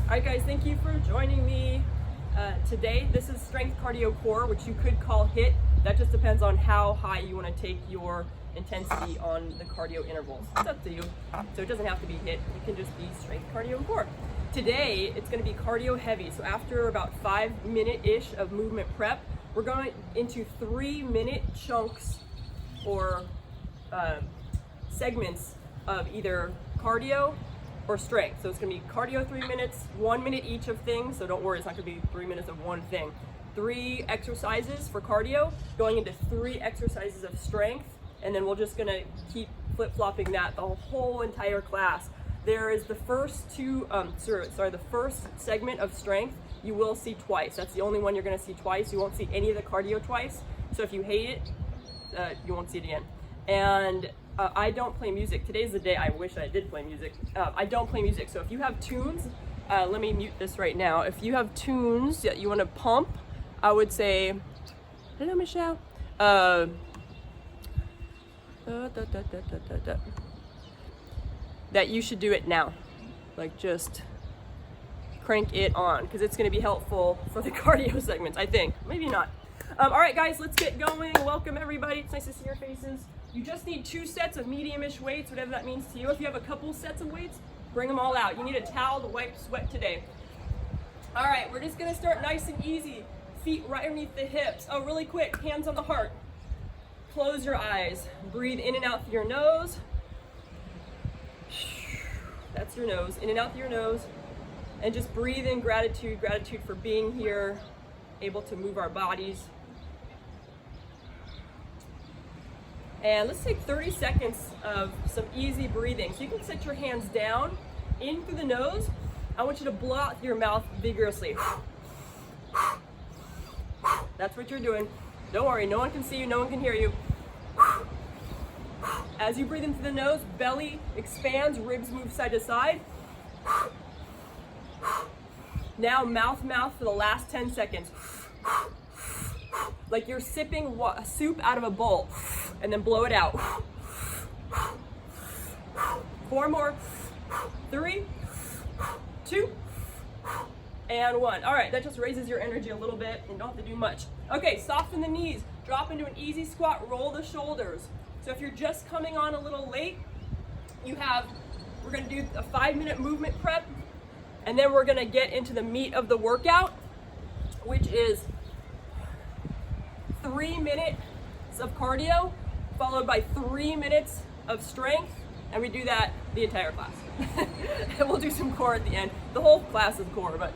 Alright guys, thank you for joining me. Today, this is strength cardio core, which you could call HIIT. That just depends on how high you want to take your intensity on the cardio intervals. It's up to you. So it doesn't have to be HIIT, it can just be strength cardio and core. Today, it's going to be cardio heavy. So after about 5 minute-ish of movement prep, we're going into 3-minute chunks or segments of either cardio or strength. So it's going to be cardio 3 minutes, 1 minute each of things. So don't worry, it's not going to be 3 minutes of one thing. 3 exercises for cardio, going into 3 exercises of strength, and then we're just going to keep flip-flopping that the whole entire class. There is the first the first segment of strength you will see twice. That's the only one you're going to see twice. You won't see any of the cardio twice. So if you hate it, you won't see it again. And I don't play music. Today's the day I wish I did play music. I don't play music. So if you have tunes, let me mute this right now. If you have tunes that you want to pump, I would say, hello Michelle. That you should do it now. Like just crank it on because it's going to be helpful for the cardio segments, I think. Maybe not. All right, guys, let's get going. Welcome, everybody. It's nice to see your faces. You just need 2 sets of medium-ish weights, whatever that means to you. If you have a couple sets of weights, bring them all out. You need a towel to wipe sweat today. All right, we're just going to start nice and easy. Feet right underneath the hips. Oh, really quick, hands on the heart. Close your eyes. Breathe in and out through your nose. That's your nose. In and out through your nose. And just breathe in gratitude. Gratitude for being here, able to move our bodies. And let's take 30 seconds of some easy breathing. So you can set your hands down, in through the nose. I want you to blow out through your mouth vigorously. That's what you're doing. Don't worry, no one can see you, no one can hear you. As you breathe in through the nose, belly expands, ribs move side to side. Now mouth for the last 10 seconds. Like you're sipping soup out of a bowl, and then blow it out. 4 more. 3, 2, and 1. All right, that just raises your energy a little bit and don't have to do much. Okay, soften the knees. Drop into an easy squat, roll the shoulders. So if you're just coming on a little late, we're gonna do a 5-minute movement prep, and then we're gonna get into the meat of the workout, which is 3 minutes of cardio, followed by 3 minutes of strength, and we do that the entire class. And we'll do some core at the end. The whole class is core, but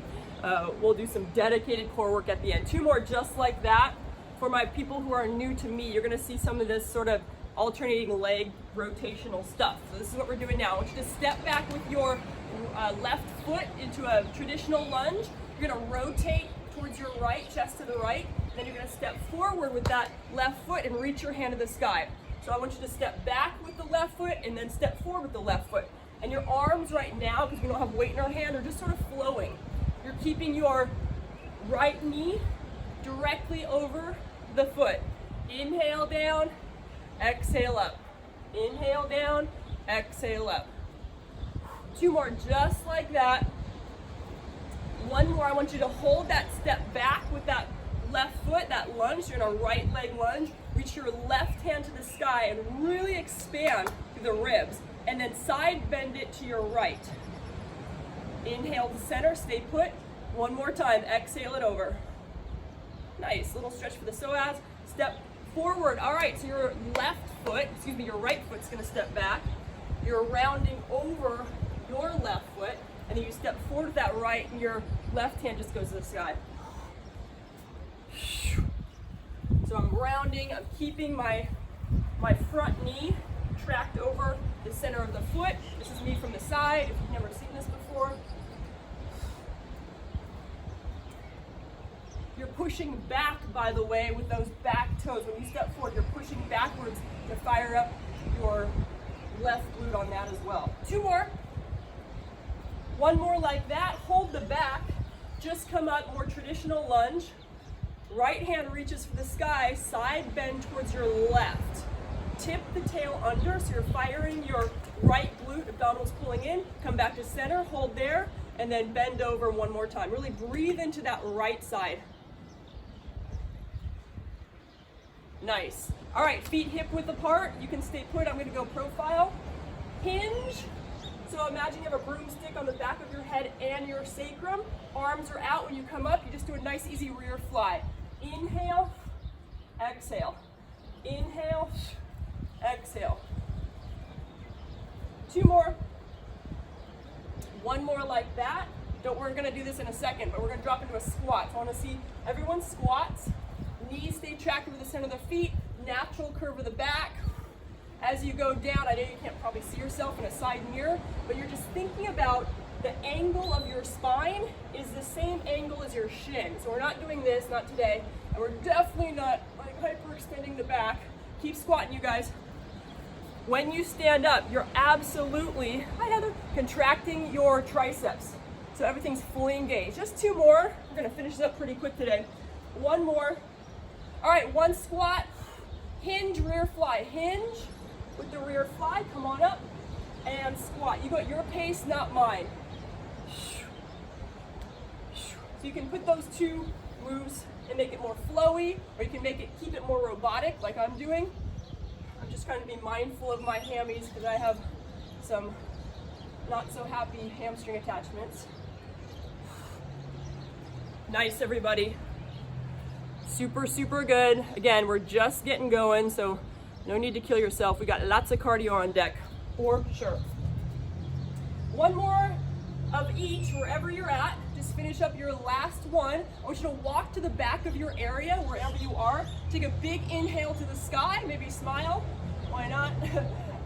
we'll do some dedicated core work at the end. 2 more just like that. For my people who are new to me, you're gonna see some of this sort of alternating leg rotational stuff. So this is what we're doing now. I want you to step back with your left foot into a traditional lunge. You're gonna rotate towards your right, chest to the right. Then you're gonna step forward with that left foot and reach your hand to the sky. So I want you to step back with the left foot and then step forward with the left foot. And your arms right now, because we don't have weight in our hand, are just sort of flowing. You're keeping your right knee directly over the foot. Inhale down, exhale up. Inhale down, exhale up. 2 more just like that. 1 more, I want you to hold that step back with that left foot, that lunge. You're in a right leg lunge. Reach your left hand to the sky and really expand through the ribs. And then side bend it to your right. Inhale to center, stay put. 1 more time, exhale it over. Nice, little stretch for the psoas. Step forward. All right, so your your right foot's gonna step back. You're rounding over your left foot, and then you step forward with that right, and your left hand just goes to the sky. So I'm rounding, I'm keeping my front knee tracked over the center of the foot. This is me from the side, if you've never seen this before. You're pushing back, by the way, with those back toes. When you step forward, you're pushing backwards to fire up your left glute on that as well. 2 more. 1 more like that. Hold the back. Just come up, more traditional lunge. Right hand reaches for the sky, side bend towards your left. Tip the tail under, so you're firing your right glute, abdominals pulling in. Come back to center, hold there. and then bend over one more time. Really breathe into that right side. Nice. All right, feet hip width apart. You can stay put. I'm going to go profile. Hinge. So imagine you have a broomstick on the back of your head and your sacrum. Arms are out. When you come up, you just do a nice easy rear fly. Inhale, exhale. Inhale, exhale. 2 more. 1 more like that. We're going to do this in a second, but we're going to drop into a squat. So I want to see everyone squats. Knees stay tracked over the center of the feet. Natural curve of the back. As you go down, I know you can't probably see yourself in a side mirror, but you're just thinking about the angle of your spine is the same angle as your shin. So we're not doing this, not today, and we're definitely not like hyperextending the back. Keep squatting, you guys. When you stand up, you're absolutely, hi Heather, contracting your triceps. So everything's fully engaged. Just 2 more. We're gonna finish this up pretty quick today. 1 more. All right, 1 squat, hinge, rear fly. Hinge with the rear fly, come on up, and squat. You go at your pace, not mine. So you can put those 2 moves and make it more flowy, or you can keep it more robotic like I'm doing. I'm just trying to be mindful of my hammies because I have some not so happy hamstring attachments. Nice, everybody. Super, super good. Again, we're just getting going, so no need to kill yourself. We got lots of cardio on deck, for sure. 1 more of each, wherever you're at. Just finish up your last one. I want you to walk to the back of your area, wherever you are. Take a big inhale to the sky, maybe smile. Why not?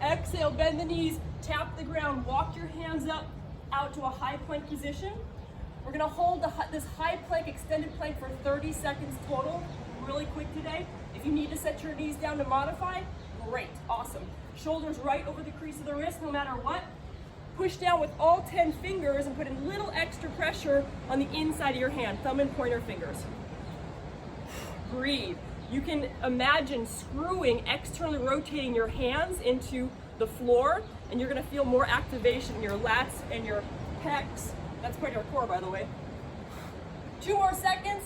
Exhale, bend the knees, tap the ground, walk your hands up, out to a high plank position. We're gonna hold this high plank, extended plank for 30 seconds total, really quick today. If you need to set your knees down to modify, great, awesome. Shoulders right over the crease of the wrist, no matter what. Push down with all 10 fingers and put a little extra pressure on the inside of your hand, thumb and pointer fingers. Breathe. You can imagine screwing, externally rotating your hands into the floor, and you're gonna feel more activation in your lats and your pecs. That's quite our core, by the way. 2 more seconds.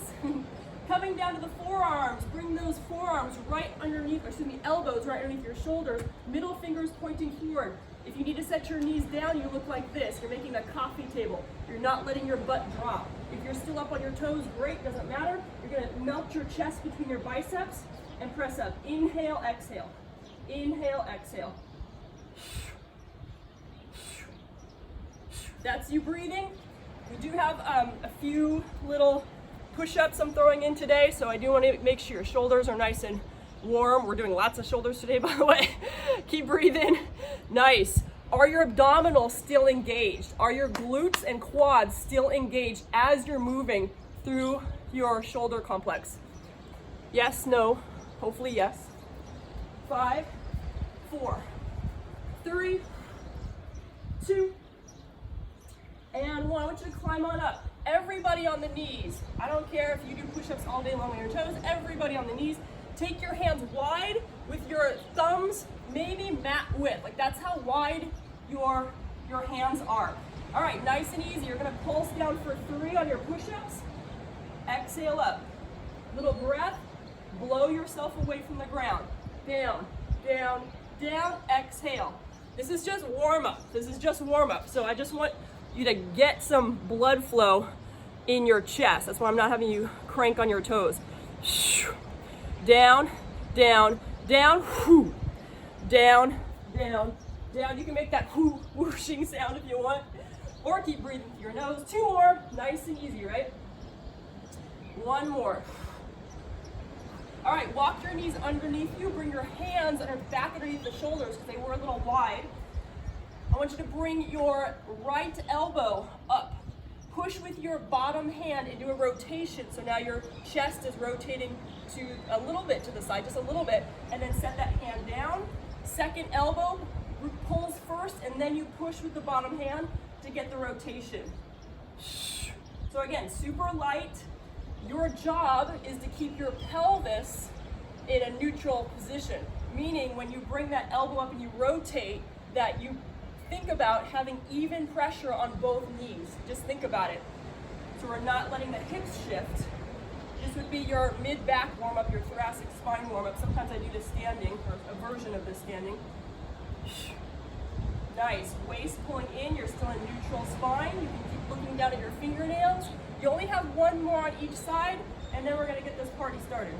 Coming down to the forearms. Bring those forearms right underneath, elbows right underneath your shoulders. Middle fingers pointing forward. If you need to set your knees down, you look like this. You're making a coffee table. You're not letting your butt drop. If you're still up on your toes, great, doesn't matter. You're gonna melt your chest between your biceps and press up. Inhale, exhale. Inhale, exhale. That's you breathing. We do have a few little push-ups I'm throwing in today, so I do want to make sure your shoulders are nice and warm. We're doing lots of shoulders today, by the way. Keep breathing. Nice. Are your abdominals still engaged? Are your glutes and quads still engaged as you're moving through your shoulder complex? Yes, no, hopefully yes. 5, 4, 3, 2, and 1. I want you to climb on up. Everybody on the knees. I don't care if you do push-ups all day long on your toes. Everybody on the knees. Take your hands wide with your thumbs, maybe mat width. Like that's how wide your hands are. All right, nice and easy. You're gonna pulse down for 3 on your push-ups. Exhale up. Little breath. Blow yourself away from the ground. Down, down, down. Exhale. This is just warm-up. This is just warm-up. So I just want you to get some blood flow in your chest. That's why I'm not having you crank on your toes. Down, down, down, whoo. Down, down, down. You can make that whoo, whooshing sound if you want, or keep breathing through your nose. 2 more, nice and easy, right? 1 more. All right, walk your knees underneath you. Bring your hands back underneath the shoulders because they were a little wide. I want you to bring your right elbow up. Push with your bottom hand and do a rotation. So now your chest is rotating to a little bit to the side, just a little bit, and then set that hand down. Second elbow pulls first, and then you push with the bottom hand to get the rotation. So again, super light. Your job is to keep your pelvis in a neutral position, meaning when you bring that elbow up and you rotate, that you think about having even pressure on both knees. Just think about it. So we're not letting the hips shift. This would be your mid-back warm-up, your thoracic spine warm-up. Sometimes I do this standing, or a version of this standing. Nice. Waist pulling in, you're still in neutral spine. You can keep looking down at your fingernails. You only have one more on each side, and then we're gonna get this party started.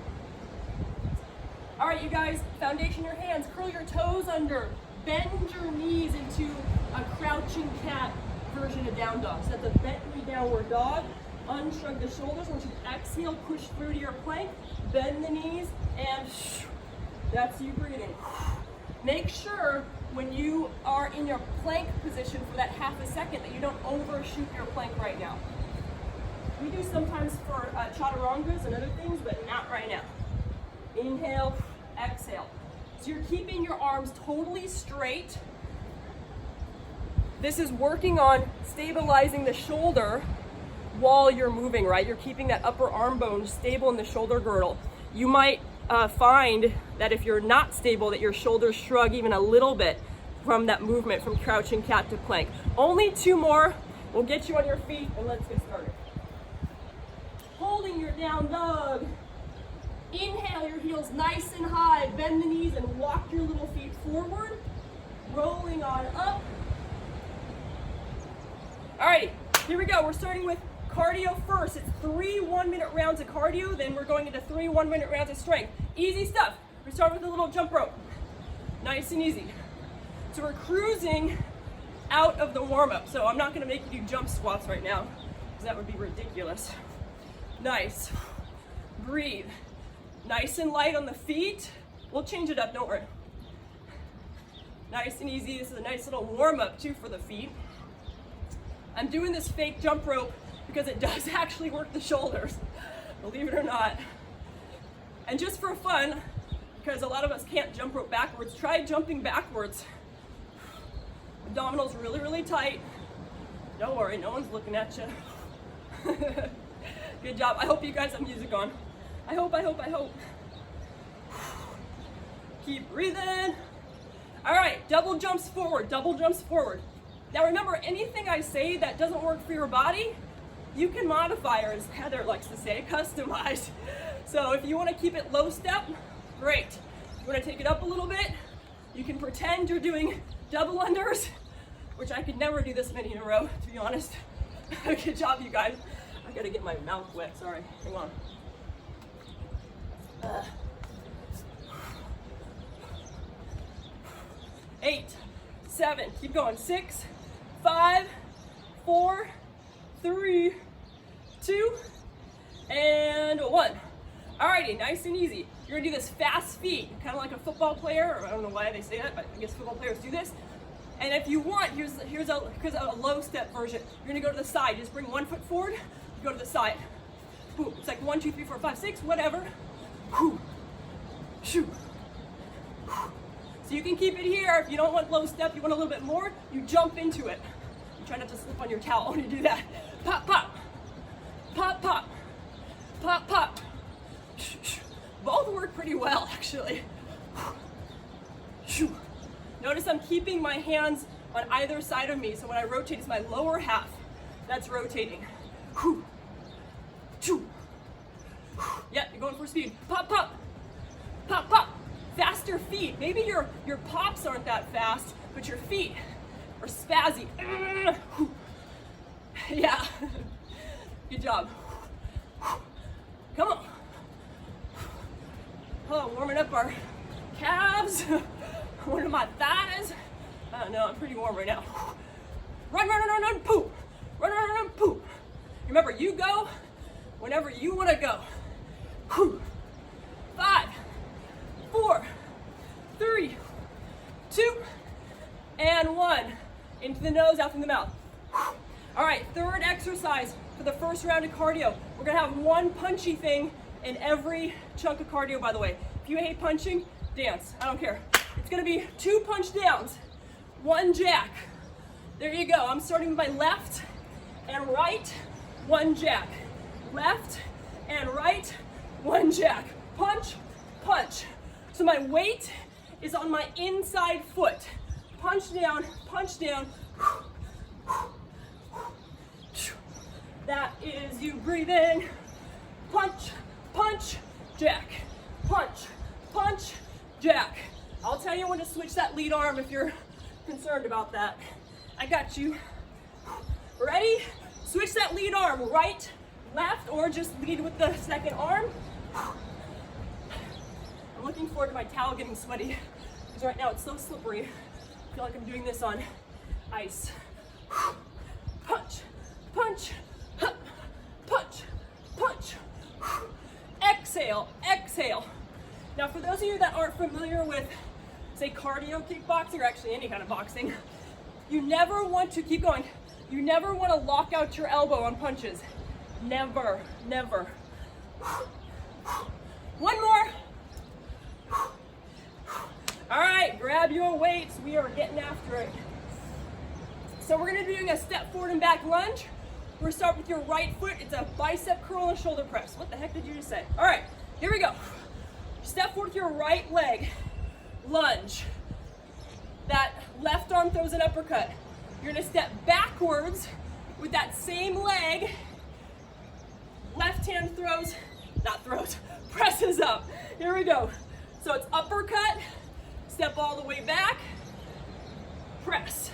All right, you guys, foundation your hands, curl your toes under, bend your knees into a crouching cat version of down dog. So that's a bent knee downward dog. Unshrug the shoulders. Once you exhale, push through to your plank, bend the knees, and that's you breathing. Make sure when you are in your plank position for that half a second that you don't overshoot your plank right now. We do sometimes for chaturangas and other things, but not right now. Inhale, exhale. So you're keeping your arms totally straight. This is working on stabilizing the shoulder while you're moving, right? You're keeping that upper arm bone stable in the shoulder girdle. You might find that if you're not stable, that your shoulders shrug even a little bit from that movement from crouching cat to plank. Only 2 more. We'll get you on your feet and let's get started. Holding your down dog. Inhale your heels nice and high. Bend the knees and walk your little feet forward. Rolling on up. Alrighty, here we go. We're starting with cardio first. It's 3 one-minute rounds of cardio, then we're going into 3 one-minute rounds of strength. Easy stuff. We start with a little jump rope. Nice and easy. So we're cruising out of the warm-up. So I'm not gonna make you do jump squats right now, because that would be ridiculous. Nice. Breathe. Nice and light on the feet. We'll change it up, don't worry. Nice and easy. This is a nice little warm-up too for the feet. I'm doing this fake jump rope because it does actually work the shoulders, believe it or not. And just for fun, because a lot of us can't jump rope backwards, try jumping backwards. Abdominals really, really tight. Don't worry, no one's looking at you. Good job. I hope you guys have music on. I hope. Keep breathing. All right, double jumps forward, double jumps forward. Now remember, anything I say that doesn't work for your body, you can modify, or as Heather likes to say, customize. So if you want to keep it low step, great. If you want to take it up a little bit, you can pretend you're doing double unders, which I could never do this many in a row, to be honest. Good job, you guys. I gotta get my mouth wet, sorry, hang on. 8, 7, keep going, 6, 5, 4, 3, 2, and 1. Alrighty, nice and easy. You're gonna do this fast feet, kind of like a football player, or I don't know why they say that, but I guess football players do this. And if you want, here's a low step version. You're gonna go to the side. Just bring 1 foot forward, you go to the side. Ooh, it's like 1, 2, 3, 4, 5, 6, whatever. Ooh. Shoo. So you can keep it here. If you don't want low step, you want a little bit more, you jump into it. You try not to slip on your towel when you do that. Pop, pop. Pop, pop. Pop, pop. Both work pretty well, actually. Notice I'm keeping my hands on either side of me, so when I rotate, it's my lower half that's rotating. Yeah, you're going for speed. Pop, pop. Pop, pop. Faster feet. Maybe your pops aren't that fast, but your feet are spazzy. Yeah. Good job. Come on. Oh, warming up our calves. One of my thighs. I don't know, I'm pretty warm right now. Run, run, run, run, poop. Run, run, run, poop. Remember, you go whenever you want to go. 5, 4, 3, 2, and 1. Into the nose, out through the mouth. All right, third exercise for the first round of cardio. We're gonna have one punchy thing in every chunk of cardio, by the way. If you hate punching, dance, I don't care. It's gonna be 2 punch downs, 1 jack. There you go. I'm starting with my left and right, 1 jack. Left and right, 1 jack. Punch, punch. So my weight is on my inside foot. punch down, punch down. That is you breathe in, punch, punch, jack, punch, punch, jack. I'll tell you when to switch that lead arm if you're concerned about that. I got you. Ready? Switch that lead arm, right, left, or just lead with the second arm. I'm looking forward to my towel getting sweaty because right now it's so slippery. I feel like I'm doing this on ice. Punch, punch, punch, punch. Exhale, exhale. Now for those of you that aren't familiar with, say, cardio kickboxing or actually any kind of boxing, you never want to keep going. You never want to lock out your elbow on punches. Never, never. One more. All right, grab your weights. We are getting after it. So we're gonna be doing a step forward and back lunge. We're gonna start with your right foot. It's a bicep curl and shoulder press. What the heck did you just say? All right, here we go. Step forward with your right leg. Lunge. That left arm throws an uppercut. You're gonna step backwards with that same leg. Left hand throws, not throws, presses up. Here we go. So it's uppercut, step all the way back, press.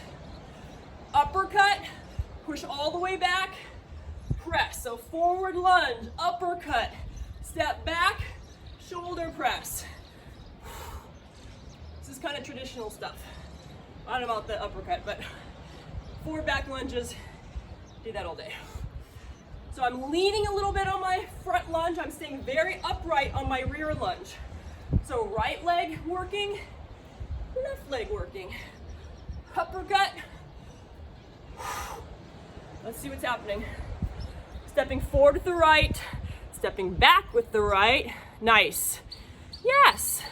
Uppercut, push all the way back, press. So forward lunge, uppercut, step back, shoulder press. This is kind of traditional stuff. I don't know about the uppercut, but forward back lunges, do that all day. So I'm leaning a little bit on my front lunge. I'm staying very upright on my rear lunge. So right leg working, left leg working. Uppercut. Let's see what's happening. Stepping forward with the right, stepping back with the right. Nice. Yes.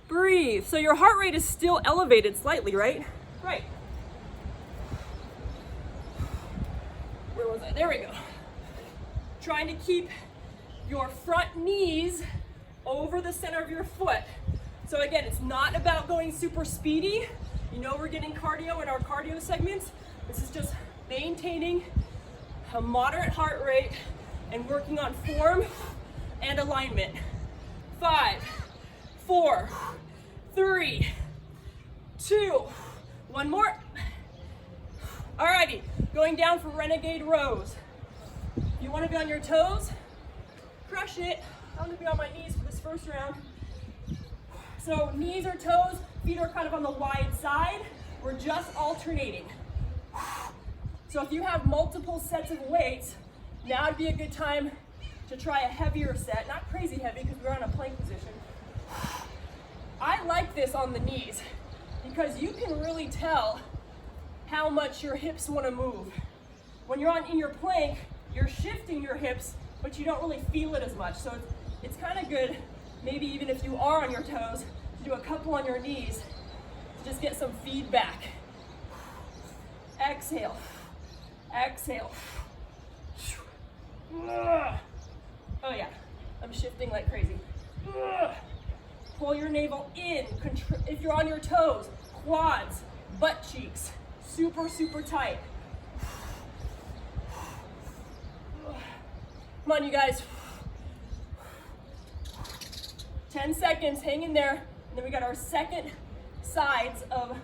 Breathe. So your heart rate is still elevated slightly, right? Right. Where was I? There we go. Trying to keep your front knees over the center of your foot. So again, it's not about going super speedy. You know we're getting cardio in our cardio segments. This is just maintaining a moderate heart rate and working on form and alignment. 5, 4, 3, 2, one more. Alrighty, going down for renegade rows. If you want to be on your toes, crush it. I'm going to be on my knees for this first round. So knees or toes, feet are kind of on the wide side. We're just alternating. So if you have multiple sets of weights, now would be a good time to try a heavier set. Not crazy heavy because we're on a plank position. I like this on the knees because you can really tell how much your hips want to move. When you're in your plank, you're shifting your hips, but you don't really feel it as much. So it's kind of good, maybe even if you are on your toes, to do a couple on your knees to just get some feedback. Exhale, exhale. Oh yeah, I'm shifting like crazy. Pull your navel in. If you're on your toes, quads, butt cheeks, super, super tight. Come on, you guys. 10 seconds, hang in there. And then we got our second sides of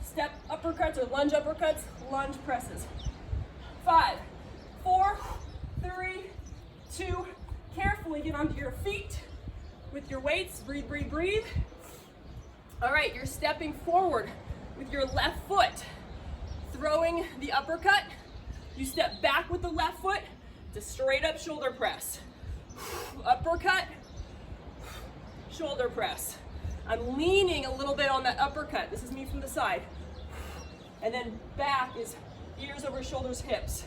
step uppercuts or lunge uppercuts, lunge presses. 5, 4, 3, 2, carefully get onto your feet with your weights. Breathe, breathe, breathe. All right, you're stepping forward with your left foot, throwing the uppercut. You step back with the left foot. It's a straight up shoulder press. Uppercut, shoulder press. I'm leaning a little bit on that uppercut. This is me from the side. And then back is ears over shoulders, hips.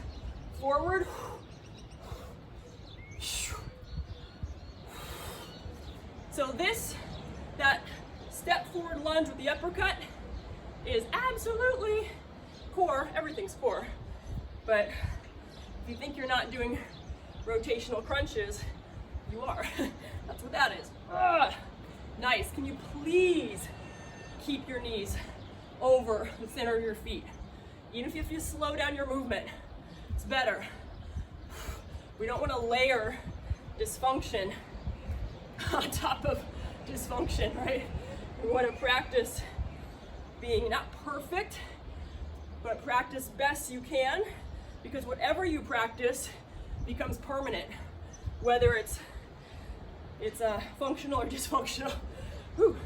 Forward. So that step forward lunge with the uppercut is absolutely core. Everything's core. But if you think you're not doing rotational crunches, you are. That's what that is. Nice. Can you please keep your knees over the center of your feet. Even if you slow down your movement, it's better. We don't want to layer dysfunction on top of dysfunction, right? We want to practice being not perfect, but practice best you can, because whatever you practice becomes permanent, whether it's functional or dysfunctional. Whew.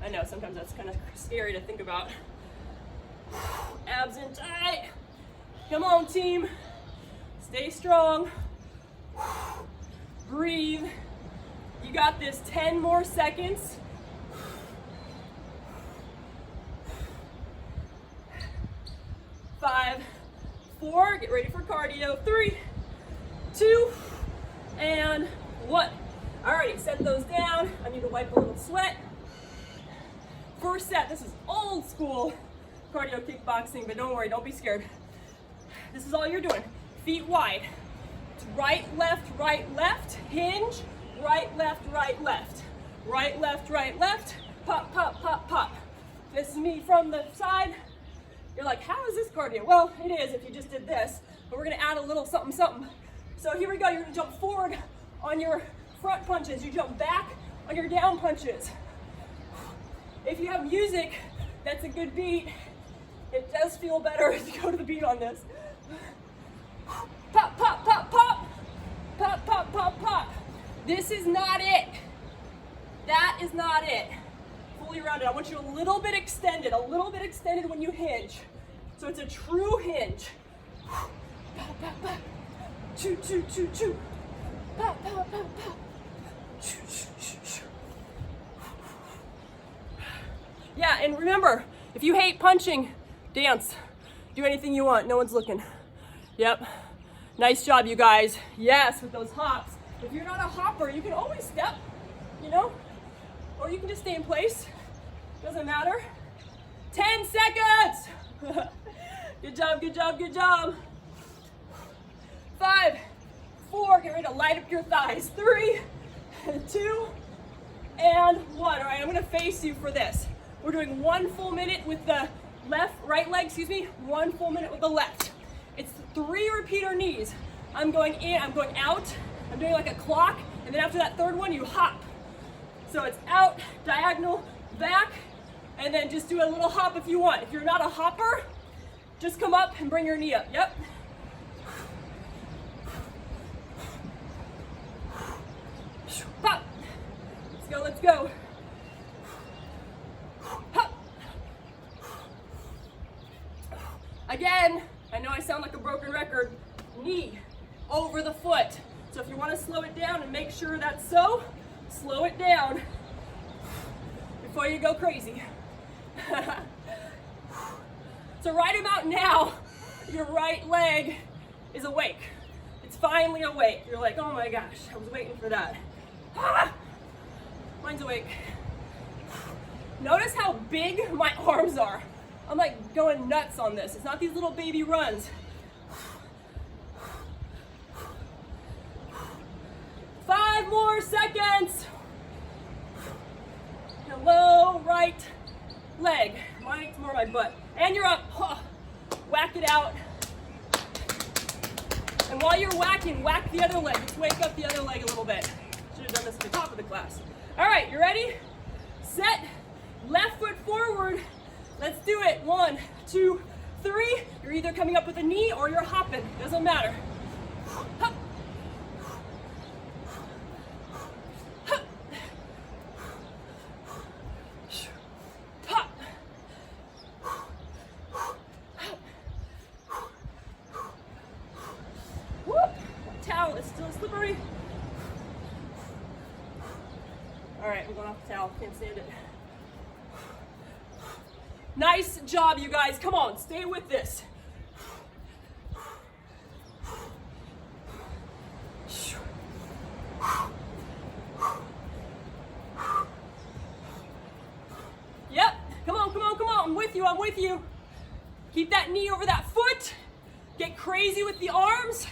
I know sometimes that's kind of scary to think about. Abs in tight. Come on, team. Stay strong. Breathe. You got this. 10 more seconds. 5, 4, get ready for cardio. 3, 2, and 1. Alrighty, set those down. I need to wipe a little sweat. First set, this is old school cardio kickboxing, but don't worry, don't be scared. This is all you're doing. Feet wide. It's right, left, hinge, right, left, left. Right, left, pop, pop, pop, pop. This is me from the side. You're like, how is this cardio? Well, it is if you just did this, but we're gonna add a little something, something. So here we go, you're gonna jump forward on your front punches. You jump back on your down punches. If you have music that's a good beat, it does feel better to go to the beat on this. Pop, pop, pop, pop. Pop, pop, pop, pop. This is not it. That is not it. Fully rounded. I want you a little bit extended when you hinge. So it's a true hinge. Pop, pop, pop. Choo, choo, choo, choo. Pop, pop, pop, pop. Choo, choo, choo, choo. Yeah, and remember, if you hate punching, dance. Do anything you want. No one's looking. Yep. Nice job, you guys. Yes, with those hops. If you're not a hopper, you can always step, you know? Or you can just stay in place. Doesn't matter. 10 seconds. Good job, good job, good job. 5, 4, get ready to light up your thighs. 3, 2, and 1. All right, I'm gonna face you for this. We're doing 1 full minute with the right leg, 1 full minute with the left. It's 3 repeater knees. I'm going in, I'm going out. I'm doing like a clock, and then after that third one, you hop. So it's out, diagonal, back, and then just do a little hop if you want. If you're not a hopper, just come up and bring your knee up. Yep. Pop. Let's go, let's go. Hop. Again, I know I sound like a broken record. Knee over the foot. So if you want to slow it down and make sure that's so, slow it down before you go crazy. So right about now, your right leg is awake. It's finally awake. You're like, oh my gosh, I was waiting for that. Ah! Mine's awake. Notice how big my arms are. I'm like going nuts on this. It's not these little baby runs. 5 more seconds. Hello, right leg. Mine's more my butt. And you're up. Whack it out. And while you're whacking, whack the other leg. Just wake up the other leg a little bit. Should have done this at the top of the class. All right, you ready? Set. Left foot forward. Let's do it. 1, 2, 3. You're either coming up with a knee or you're hopping. Doesn't matter. Hop. Slippery. All right, I'm going off the towel. Can't stand it. Nice job, you guys. Come on, stay with this. Yep. Come on, come on, come on. I'm with you. I'm with you. Keep that knee over that foot. Get crazy with the arms.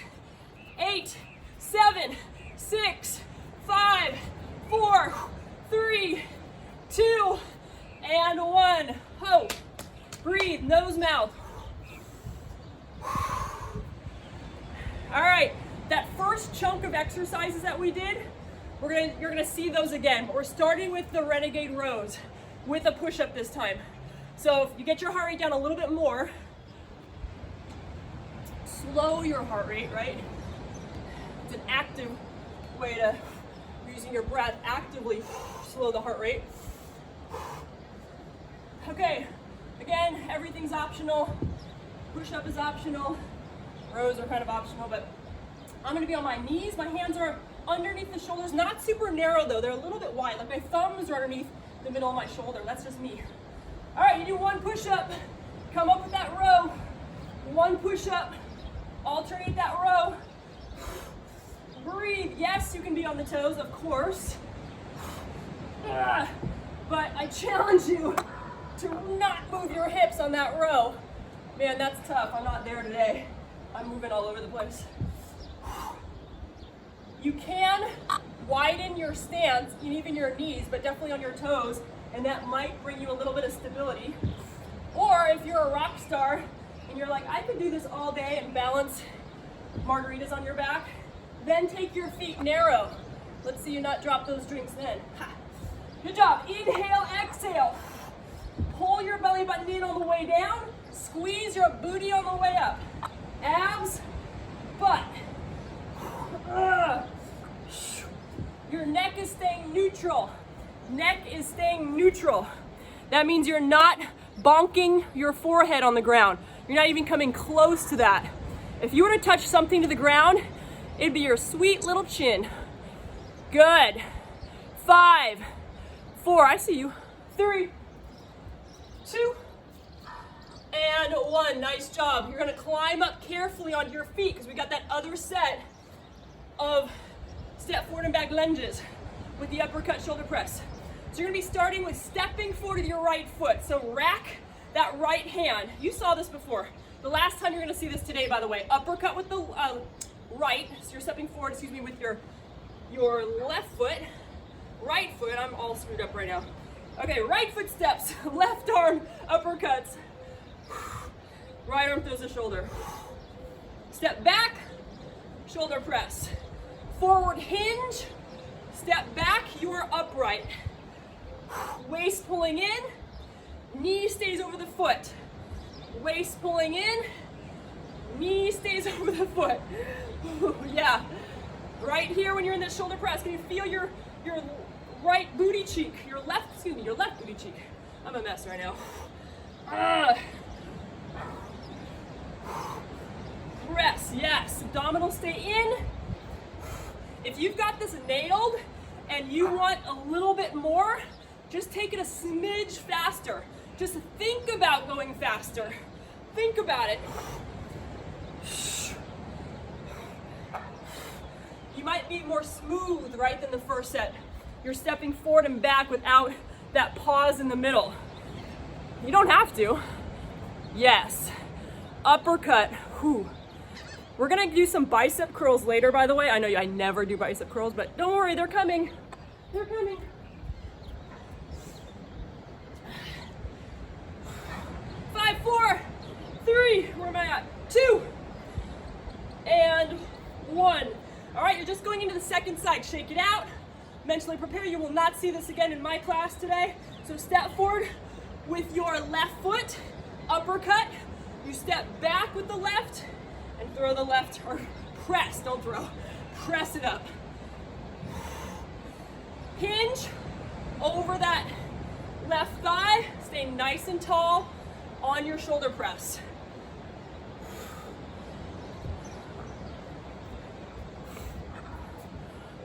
8, 7, 6, 5, 4, 3, 2, and 1. Ho. Breathe, nose, mouth. All right, that first chunk of exercises that we did, you're gonna see those again, but we're starting with the renegade rows with a push-up this time. So if you get your heart rate down a little bit more, slow your heart rate, right? It's an active way to, using your breath, actively slow the heart rate. Okay, again, everything's optional. Push-up is optional. Rows are kind of optional, but I'm gonna be on my knees. My hands are underneath the shoulders, not super narrow though. They're a little bit wide, like my thumbs are underneath the middle of my shoulder. That's just me. All right, you do one push-up, come up with that row. One push-up, alternate that row. Breathe. Yes, you can be on the toes, of course. But I challenge you to not move your hips on that row. Man, that's tough. I'm not there today. I'm moving all over the place. You can widen your stance, and even your knees, but definitely on your toes, and that might bring you a little bit of stability. Or if you're a rock star and you're like, I could do this all day and balance margaritas on your back, then take your feet narrow. Let's see you not drop those drinks then. Ha. Good job. Inhale, exhale. Pull your belly button in on the way down. Squeeze your booty on the way up. Abs, butt. Your neck is staying neutral. Neck is staying neutral. That means you're not bonking your forehead on the ground. You're not even coming close to that. If you were to touch something to the ground, it'd be your sweet little chin. Good. 5, 4, I see you. 3, 2, and 1. Nice job. You're gonna climb up carefully onto your feet because we got that other set of step forward and back lunges with the uppercut shoulder press. So you're gonna be starting with stepping forward with your right foot. So rack that right hand. You saw this before. The last time you're gonna see this today, by the way. Uppercut with the right, so you're stepping forward, with your left foot. Right foot, I'm all screwed up right now. Okay, right foot steps, left arm uppercuts. Right arm throws the shoulder. Step back, shoulder press. Forward hinge, step back, you are upright. Waist pulling in, knee stays over the foot. Waist pulling in, knee stays over the foot. Yeah, right here when you're in that shoulder press, can you feel your right booty cheek, your left booty cheek. I'm a mess right now. Press, yes, abdominals stay in. If you've got this nailed and you want a little bit more, just take it a smidge faster. Just think about going faster. Think about it. You might be more smooth, right, than the first set. You're stepping forward and back without that pause in the middle. You don't have to. Yes. Uppercut. Whew. We're gonna do some bicep curls later, by the way. I know I never do bicep curls, but don't worry, they're coming. They're coming. 5, 4, 3, where am I at? 2, and 1. All right, you're just going into the second side. Shake it out. Mentally prepare. You will not see this again in my class today. So step forward with your left foot, uppercut. You step back with the left and throw the left, or press, don't throw. Press it up. Hinge over that left thigh. Stay nice and tall on your shoulder press.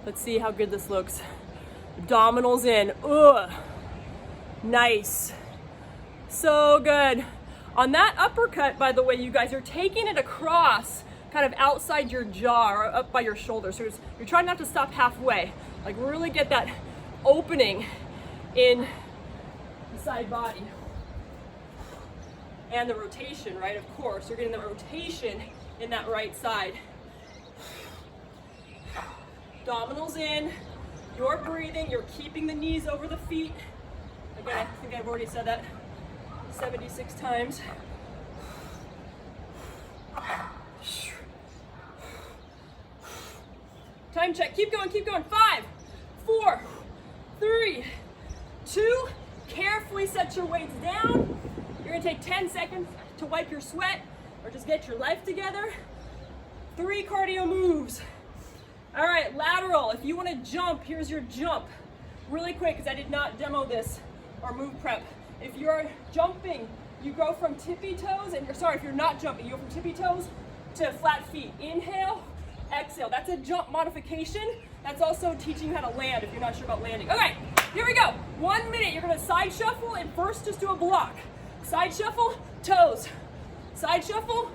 Let's see how good this looks. Abdominals in. Ugh. Nice. So good. On that uppercut, by the way, you guys are taking it across, kind of outside your jaw or up by your shoulder. So you're trying not to stop halfway. Like really get that opening in the side body. And the rotation, right? Of course, you're getting the rotation in that right side. Abdominals in, you're breathing, you're keeping the knees over the feet. Again, I think I've already said that. 76 times. Time check, keep going, keep going. 5, 4, 3, 2, carefully set your weights down. You're gonna take 10 seconds to wipe your sweat or just get your life together. 3 cardio moves. All right, lateral. If you wanna jump, here's your jump. Really quick, because I did not demo this or move prep. If you're jumping, you go from tippy toes, and if you're not jumping, you go from tippy toes to flat feet. Inhale, exhale. That's a jump modification. That's also teaching you how to land if you're not sure about landing. Okay, here we go. 1 minute, you're gonna side shuffle and first just do a block. Side shuffle, toes. Side shuffle.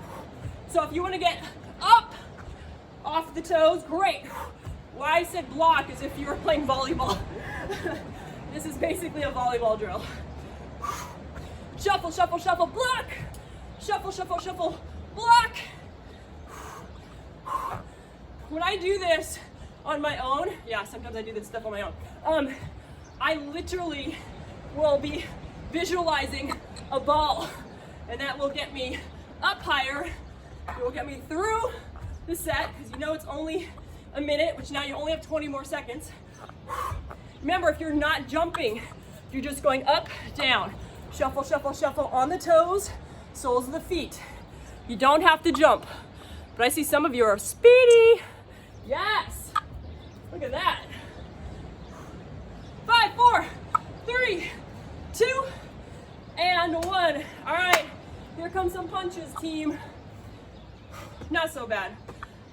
So if you wanna get up off the toes, great. Why I said block is if you were playing volleyball. This is basically a volleyball drill. Shuffle, shuffle, shuffle, block. Shuffle, shuffle, shuffle, block. When I do this on my own, yeah, sometimes I do this stuff on my own. I literally will be visualizing a ball, and that will get me up higher. It will get me through the set, because you know it's only a minute, which now you only have 20 more seconds. Remember, if you're not jumping, you're just going up, down. Shuffle, shuffle, shuffle on the toes, soles of the feet. You don't have to jump, but I see some of you are speedy. Yes, look at that. 5, 4, 3, 2, and 1. All right, here come some punches, team. Not so bad,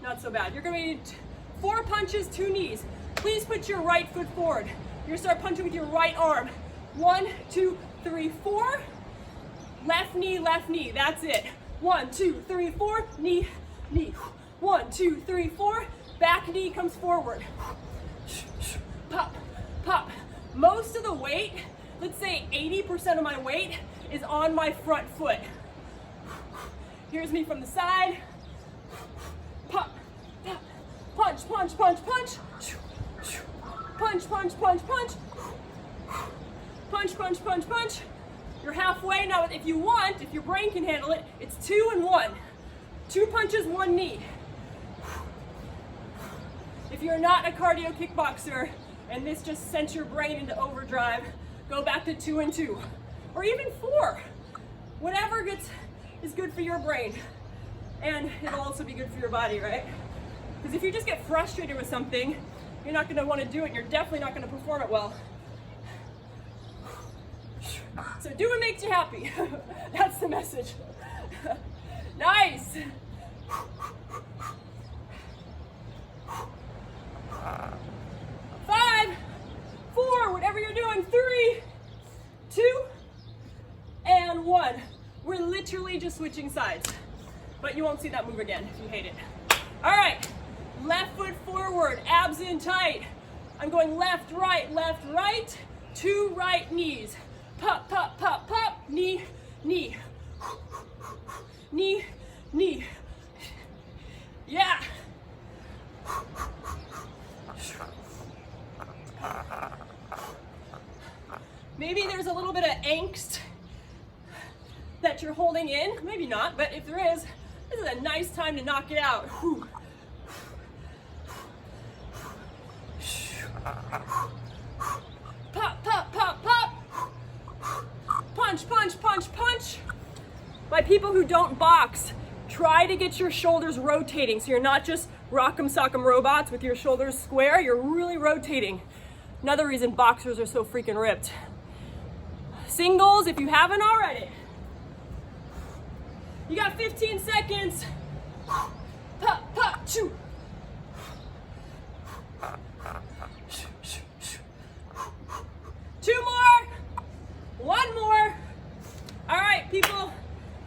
not so bad. You're gonna need 4 punches, 2 knees. Please put your right foot forward. You're gonna start punching with your right arm. 1, 2, 3, 4. Left knee, that's it. 1, 2, 3, 4, knee, knee. 1, 2, 3, 4, back knee comes forward. Pop, pop. Most of the weight, let's say 80% of my weight, is on my front foot. Here's me from the side. Pop, pop, punch, punch, punch, punch. Punch, punch, punch, punch. Punch, punch, punch, punch. You're halfway. Now, if you want, if your brain can handle it, it's 2 and 1. 2 punches, 1 knee. If you're not a cardio kickboxer and this just sent your brain into overdrive, go back to 2 and 2. Or even 4. Whatever is good for your brain. And it'll also be good for your body, right? Because if you just get frustrated with something, you're not gonna wanna do it, and you're definitely not gonna perform it well. So do what makes you happy. That's the message. Nice. 5, 4, whatever you're doing, 3, 2, and 1. We're literally just switching sides, but you won't see that move again if you hate it. All right, left foot forward, abs in tight. I'm going left, right, 2 right knees. Pop, pop, pop, pop, knee, knee. Knee, knee. Yeah. Maybe there's a little bit of angst that you're holding in. Maybe not, but if there is, this is a nice time to knock it out. Whew. Pop, pop, pop, pop. Punch, punch, punch, punch. My people who don't box, try to get your shoulders rotating so you're not just rock'em sock'em robots with your shoulders square, you're really rotating. Another reason boxers are so freaking ripped. Singles, if you haven't already. You got 15 seconds. Pop, pop, chew. Two more. One more. All right, people,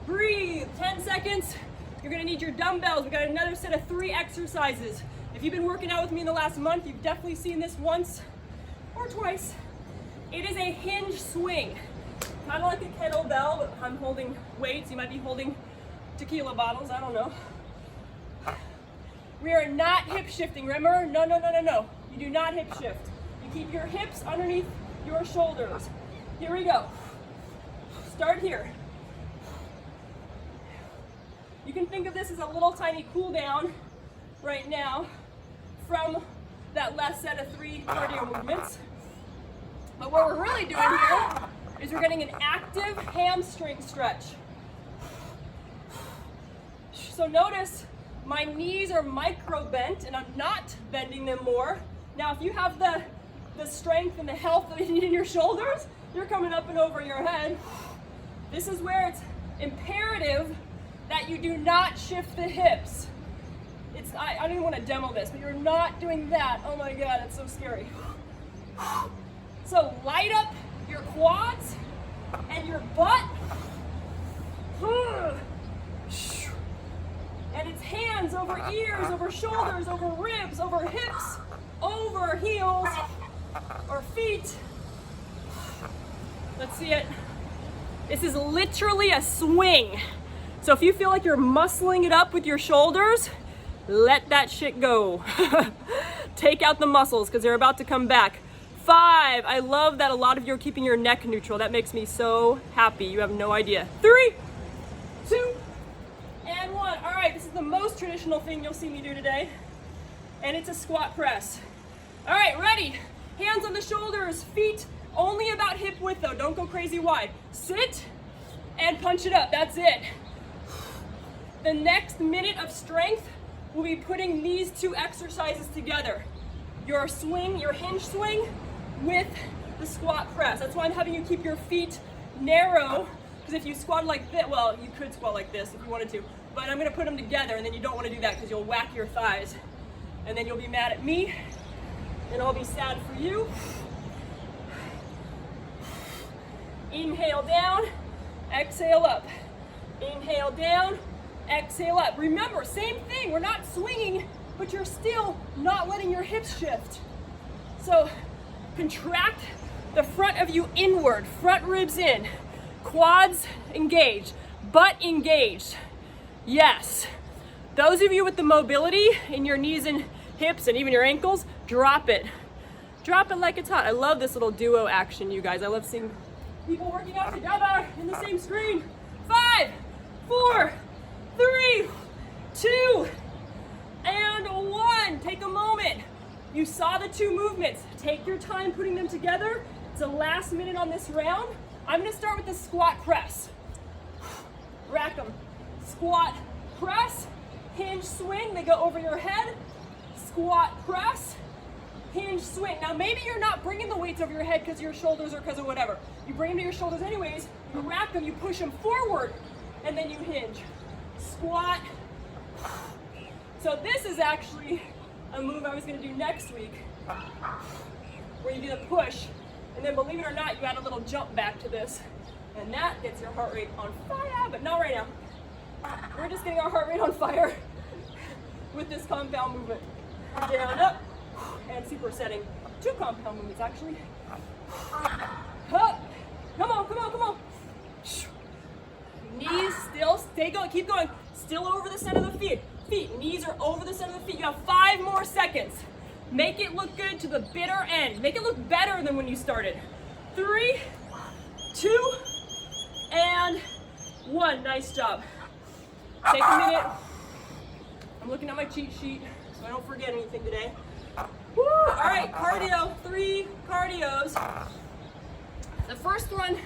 breathe. 10 seconds. You're gonna need your dumbbells. We got another set of 3 exercises. If you've been working out with me in the last month, you've definitely seen this once or twice. It is a hinge swing. Kind of like a kettlebell, but I'm holding weights. You might be holding tequila bottles, I don't know. We are not hip shifting, remember? No, no, no, no, no. You do not hip shift. You keep your hips underneath your shoulders. Here we go. start here. You can think of this as a little tiny cool down right now from that last set of 3 cardio movements. But what we're really doing here is we're getting an active hamstring stretch. So notice my knees are micro bent and I'm not bending them more. Now if you have the strength and the health that you need in your shoulders, you're coming up and over your head. This is where it's imperative that you do not shift the hips. I don't even want to demo this, but you're not doing that. Oh my God, it's so scary. So light up your quads and your butt. And it's hands over ears, over shoulders, over ribs, over hips, over heels or feet. Let's see it. This is literally a swing. So if you feel like you're muscling it up with your shoulders, let that shit go. Take out the muscles because they're about to come back. 5, I love that a lot of you are keeping your neck neutral. That makes me so happy. You have no idea. 3, 2, and 1. All right, this is the most traditional thing you'll see me do today. And it's a squat press. All right, ready? Hands on the shoulders, feet only about hip width though. Don't go crazy wide. Sit and punch it up. That's it. The next minute of strength, we'll be putting these 2 exercises together. Your swing, your hinge swing with the squat press. That's why I'm having you keep your feet narrow, because if you squat like this, well, you could squat like this if you wanted to, but I'm gonna put them together and then you don't wanna do that because you'll whack your thighs and then you'll be mad at me and I'll be sad for you. Inhale down, exhale up. Inhale down, exhale up. Remember, same thing, we're not swinging, but you're still not letting your hips shift. So contract the front of you inward, front ribs in, quads engaged, butt engaged. Yes. Those of you with the mobility in your knees and hips and even your ankles, drop it. Drop it like it's hot. I love this little duo action, you guys. I love seeing people working out together in the same screen. 5, 4, 3, 2, and 1. Take a moment. You saw the 2 movements. Take your time putting them together. It's the last minute on this round. I'm gonna start with the squat press. Rack them. Squat press, hinge swing. They go over your head. Squat press, hinge swing. Now maybe you're not bringing the weights over your head because your shoulders or because of whatever. You bring them to your shoulders anyways. You rack them, you push them forward, and then you hinge. Squat. So this is actually a move I was going to do next week, where you do the push, and then believe it or not, you add a little jump back to this, and that gets your heart rate on fire, but not right now. We're just getting our heart rate on fire with this compound movement. Down, up, and supersetting. 2 compound movements actually. Up. Come on, come on, come on. Knees still, stay going, keep going. Still over the center of the feet. Knees are over the center of the feet. You have 5 more seconds. Make it look good to the bitter end. Make it look better than when you started. 3, 2, and 1. Nice job. Take a minute. I'm looking at my cheat sheet so I don't forget anything today. Woo! All right, cardio, 3 cardios. The first one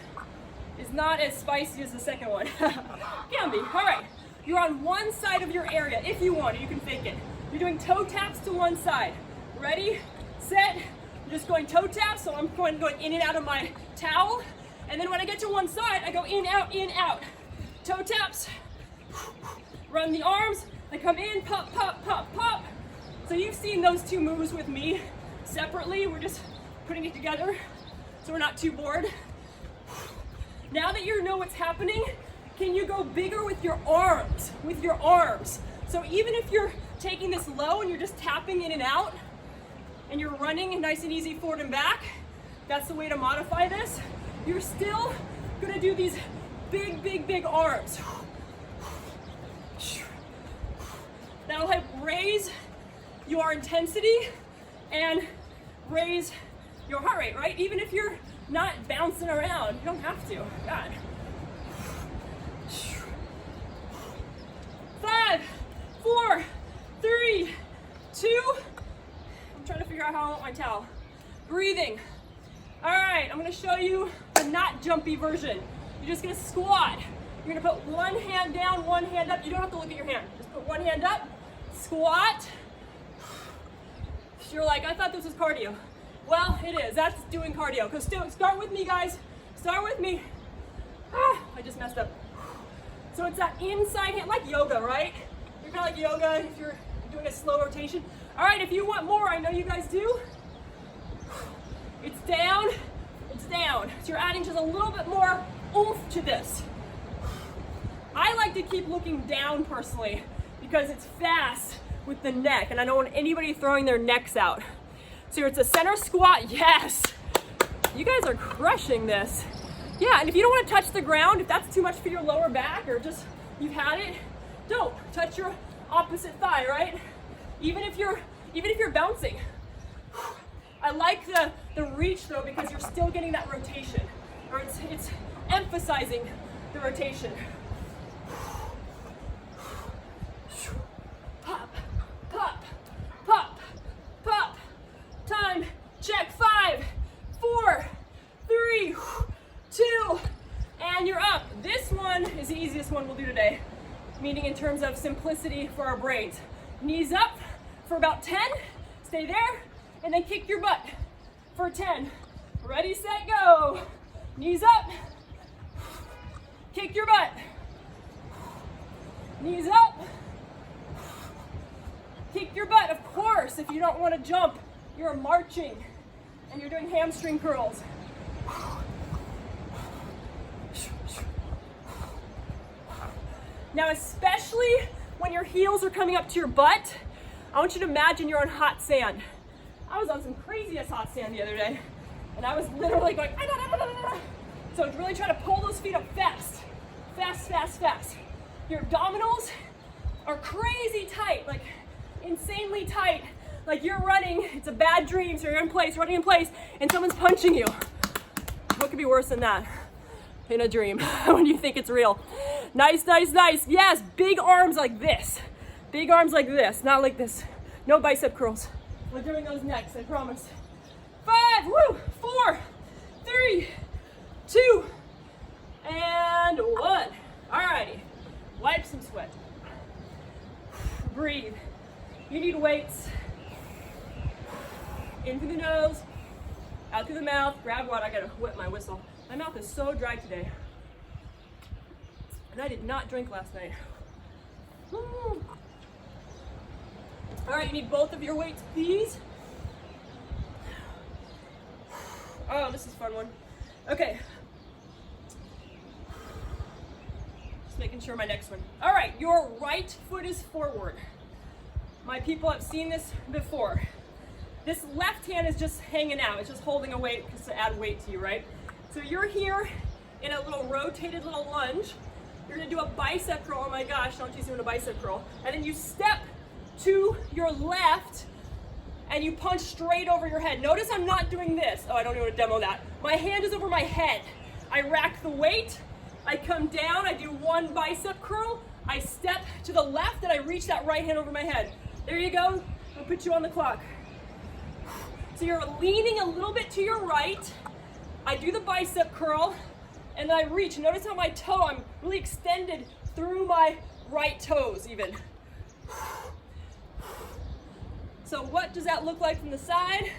is not as spicy as the second one. Can be. All right, you're on one side of your area. If you want it, you can fake it. You're doing toe taps to one side. Ready, set. I'm just going toe taps, so I'm going in and out of my towel. And then when I get to one side, I go in, out. Toe taps. Run the arms. I come in, pop, pop, pop, pop. So you've seen those 2 moves with me separately. We're just putting it together so we're not too bored. Now that you know what's happening, can you go bigger with your arms? So even if you're taking this low and you're just tapping in and out, and you're running nice and easy forward and back, that's the way to modify this. You're still gonna do these big, big, big arms. That'll help raise your intensity and raise your heart rate, right? Even if you're not bouncing around, you don't have to. God. how I want my towel. Breathing. All right, I'm gonna show you the not jumpy version. You're just gonna squat. You're gonna put one hand down, one hand up. You don't have to look at your hand. Just put one hand up, squat. You're like, I thought this was cardio. Well, it is. That's doing cardio. Because start with me, guys. Start with me. I just messed up. So it's that inside hand, like yoga, right? You're kind of like yoga if you're doing a slow rotation. All right, if you want more, I know you guys do. It's down, it's down. So you're adding just a little bit more oomph to this. I like to keep looking down personally because it's fast with the neck and I don't want anybody throwing their necks out. So it's a center squat, yes. You guys are crushing this. Yeah, and if you don't want to touch the ground, if that's too much for your lower back or just you've had it, don't touch your opposite thigh, right? Even if you're bouncing. I like the reach though because you're still getting that rotation, or it's emphasizing the rotation. Pop, pop, pop, pop. Time, check, 5, 4, 3, 2, and you're up. This one is the easiest one we'll do today, meaning in terms of simplicity for our brains. Knees up for about 10, stay there, and then kick your butt for 10. Ready, set, go. Knees up, kick your butt. Knees up, kick your butt. Of course, if you don't want to jump, you're marching and you're doing hamstring curls. Now, especially when your heels are coming up to your butt, I want you to imagine you're on hot sand. I was on some craziest hot sand the other day, and I was literally going, so really try to pull those feet up fast, fast, fast, fast. Your abdominals are crazy tight, like insanely tight. Like you're running, it's a bad dream, so you're in place, running in place, and someone's punching you. What could be worse than that in a dream when you think it's real? Nice, nice, nice. Yes, big arms like this. Big arms like this, not like this. No bicep curls. We're doing those next, I promise. 5, 4, 3, 2, and 1. Alrighty, wipe some sweat. Breathe. You need weights. In through the nose, out through the mouth. Grab what? I gotta whip my whistle. My mouth is so dry today. And I did not drink last night. Woo. All right, you need both of your weights, please. Oh, this is a fun one. Okay. Just making sure my next one. All right, your right foot is forward. My people have seen this before. This left hand is just hanging out. It's just holding a weight just to add weight to you, right? So you're here in a little rotated little lunge. You're gonna do a bicep curl. Oh my gosh, don't you doing a bicep curl. And then you step to your left and you punch straight over your head. Notice I'm not doing this. Oh, I don't even want to demo that. My hand is over my head. I rack the weight. I come down, I do one bicep curl. I step to the left and I reach that right hand over my head. There you go. I'll put you on the clock. So you're leaning a little bit to your right. I do the bicep curl and then I reach. Notice how my toe, I'm really extended through my right toes even. So what does that look like from the side?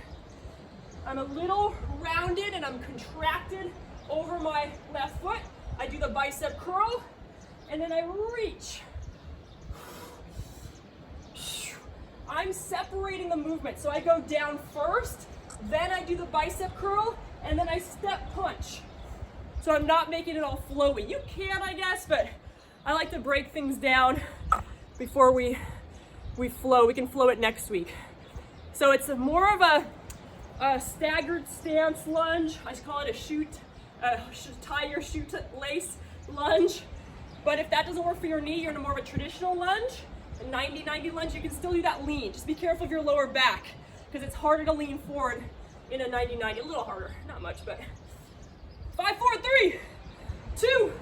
I'm a little rounded and I'm contracted over my left foot. I do the bicep curl and then I reach. I'm separating the movement. So I go down first, then I do the bicep curl, and then I step punch. So I'm not making it all flowy. You can, I guess, but I like to break things down before we flow. We can flow it next week. So it's more of a staggered stance lunge. I call it a tie your shoe to lace lunge. But if that doesn't work for your knee, you're in a more of a traditional lunge. A 90-90 lunge, you can still do that lean. Just be careful of your lower back because it's harder to lean forward in a 90-90. A little harder, not much, but 5, 4, 3, 2,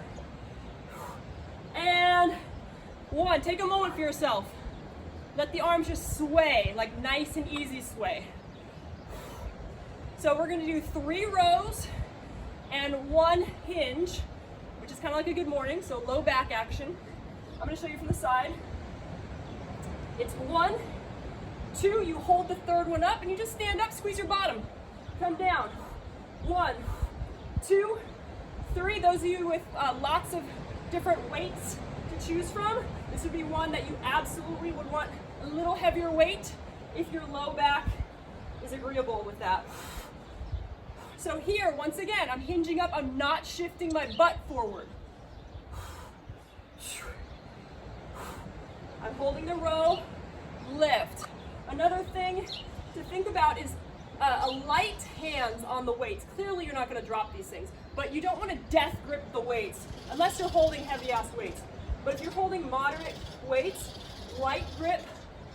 and 1. Take a moment for yourself. Let the arms just sway, like nice and easy sway. So we're gonna do 3 rows and 1 hinge, which is kind of like a good morning, so low back action. I'm gonna show you from the side. It's 1, 2, you hold the third one up and you just stand up, squeeze your bottom. Come down. 1, 2, 3. Those of you with lots of different weights to choose from, this would be one that you absolutely would want a little heavier weight if your low back is agreeable with that. So here, once again, I'm hinging up, I'm not shifting my butt forward. I'm holding the row, lift. Another thing to think about is a light hands on the weights. Clearly you're not gonna drop these things, but you don't wanna death grip the weights unless you're holding heavy ass weights. But if you're holding moderate weights, light grip,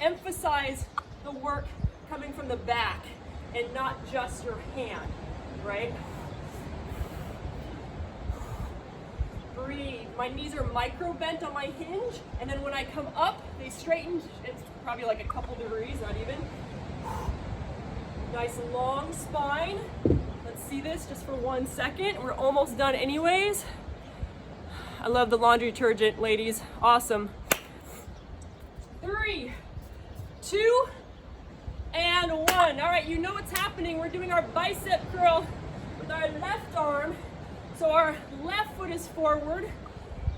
emphasize the work coming from the back and not just your hand, right? Breathe. My knees are micro bent on my hinge, and then when I come up, they straighten. It's probably like a couple degrees, not even. Nice long spine. Let's see this just for 1 second. We're almost done anyways. I love the laundry detergent, ladies. Awesome. 3, 2, and 1. All right, you know what's happening. We're doing our bicep curl with our left arm. So our left foot is forward.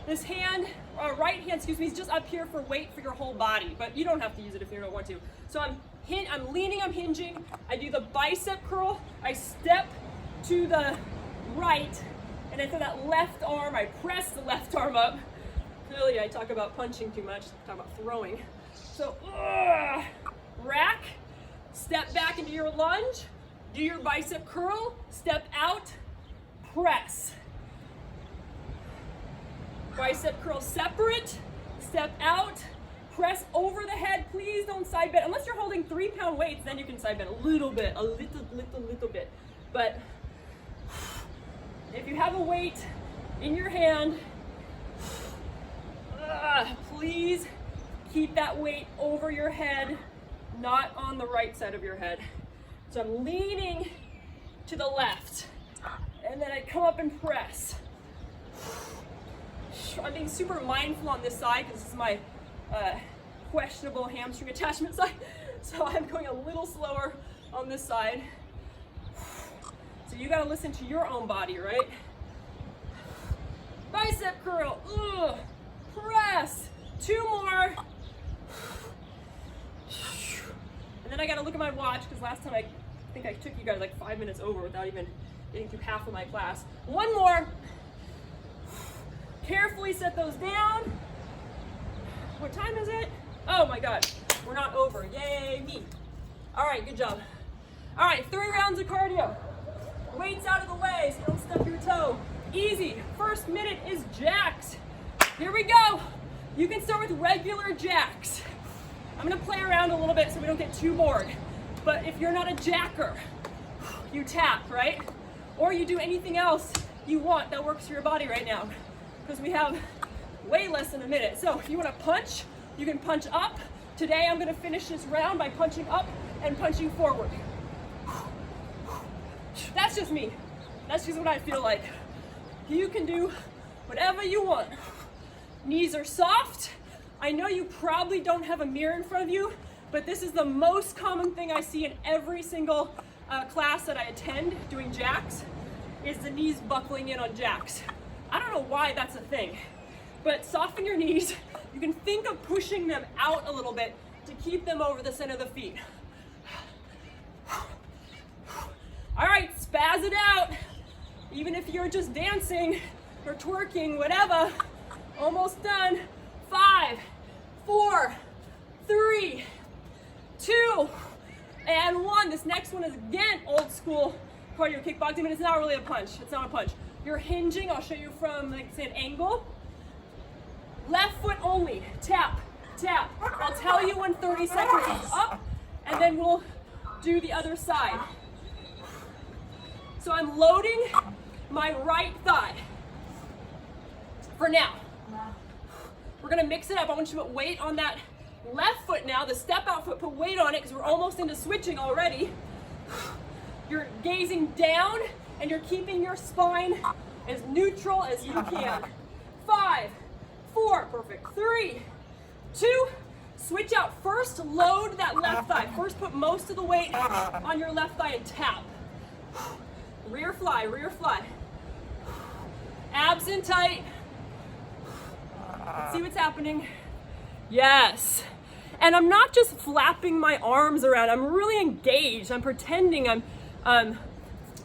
This hand, right hand, excuse me, is just up here for weight for your whole body, but you don't have to use it if you don't want to. So I'm leaning, I'm hinging. I do the bicep curl. I step to the right, and then for that left arm, I press the left arm up. Clearly, I talk about punching too much. I talk about throwing. So, rack, step back into your lunge, do your bicep curl, step out, press. Bicep curl separate, step out, press over the head. Please don't side bend. Unless you're holding 3-pound weights, then you can side bend a little bit, a little bit. But if you have a weight in your hand, please keep that weight over your head, not on the right side of your head. So I'm leaning to the left, and then I come up and press. I'm being super mindful on this side because this is my questionable hamstring attachment side. So I'm going a little slower on this side. So you gotta listen to your own body, right? Bicep curl, press. 2 more. And then I gotta look at my watch because last time I think I took you guys like 5 minutes over without even getting through half of my class. 1 more. Carefully set those down. What time is it? Oh my God, we're not over. Yay, me. All right, good job. All right, 3 rounds of cardio. Weights out of the way so you don't stub your toe. Easy. First minute is jacks. Here we go. You can start with regular jacks. I'm gonna play around a little bit so we don't get too bored. But if you're not a jacker, you tap, right? Or you do anything else you want that works for your body right now. Because we have way less than a minute. So if you wanna punch, you can punch up. Today I'm gonna finish this round by punching up and punching forward. That's just me. That's just what I feel like. You can do whatever you want. Knees are soft. I know you probably don't have a mirror in front of you, but this is the most common thing I see in every single class that I attend doing jacks, is the knees buckling in on jacks. I don't know why that's a thing, but soften your knees. You can think of pushing them out a little bit to keep them over the center of the feet. All right, spaz it out. Even if you're just dancing or twerking, whatever. Almost done. 5, 4, 3, 2, and 1. This next one is again old school cardio kickboxing, but it's not really a punch. It's not a punch. You're hinging. I'll show you from, like, say, an angle. Left foot only. Tap, tap. I'll tell you when 30 seconds is up, and then we'll do the other side. So I'm loading my right thigh for now. We're gonna mix it up. I want you to put weight on that left foot now, the step out foot, put weight on it because we're almost into switching already. You're gazing down and you're keeping your spine as neutral as you can. 5, 4, perfect. 3, 2, switch out. First, load that left thigh. First, put most of the weight on your left thigh and tap. Rear fly, rear fly. Abs in tight. Let's see what's happening. Yes. And I'm not just flapping my arms around. I'm really engaged. I'm pretending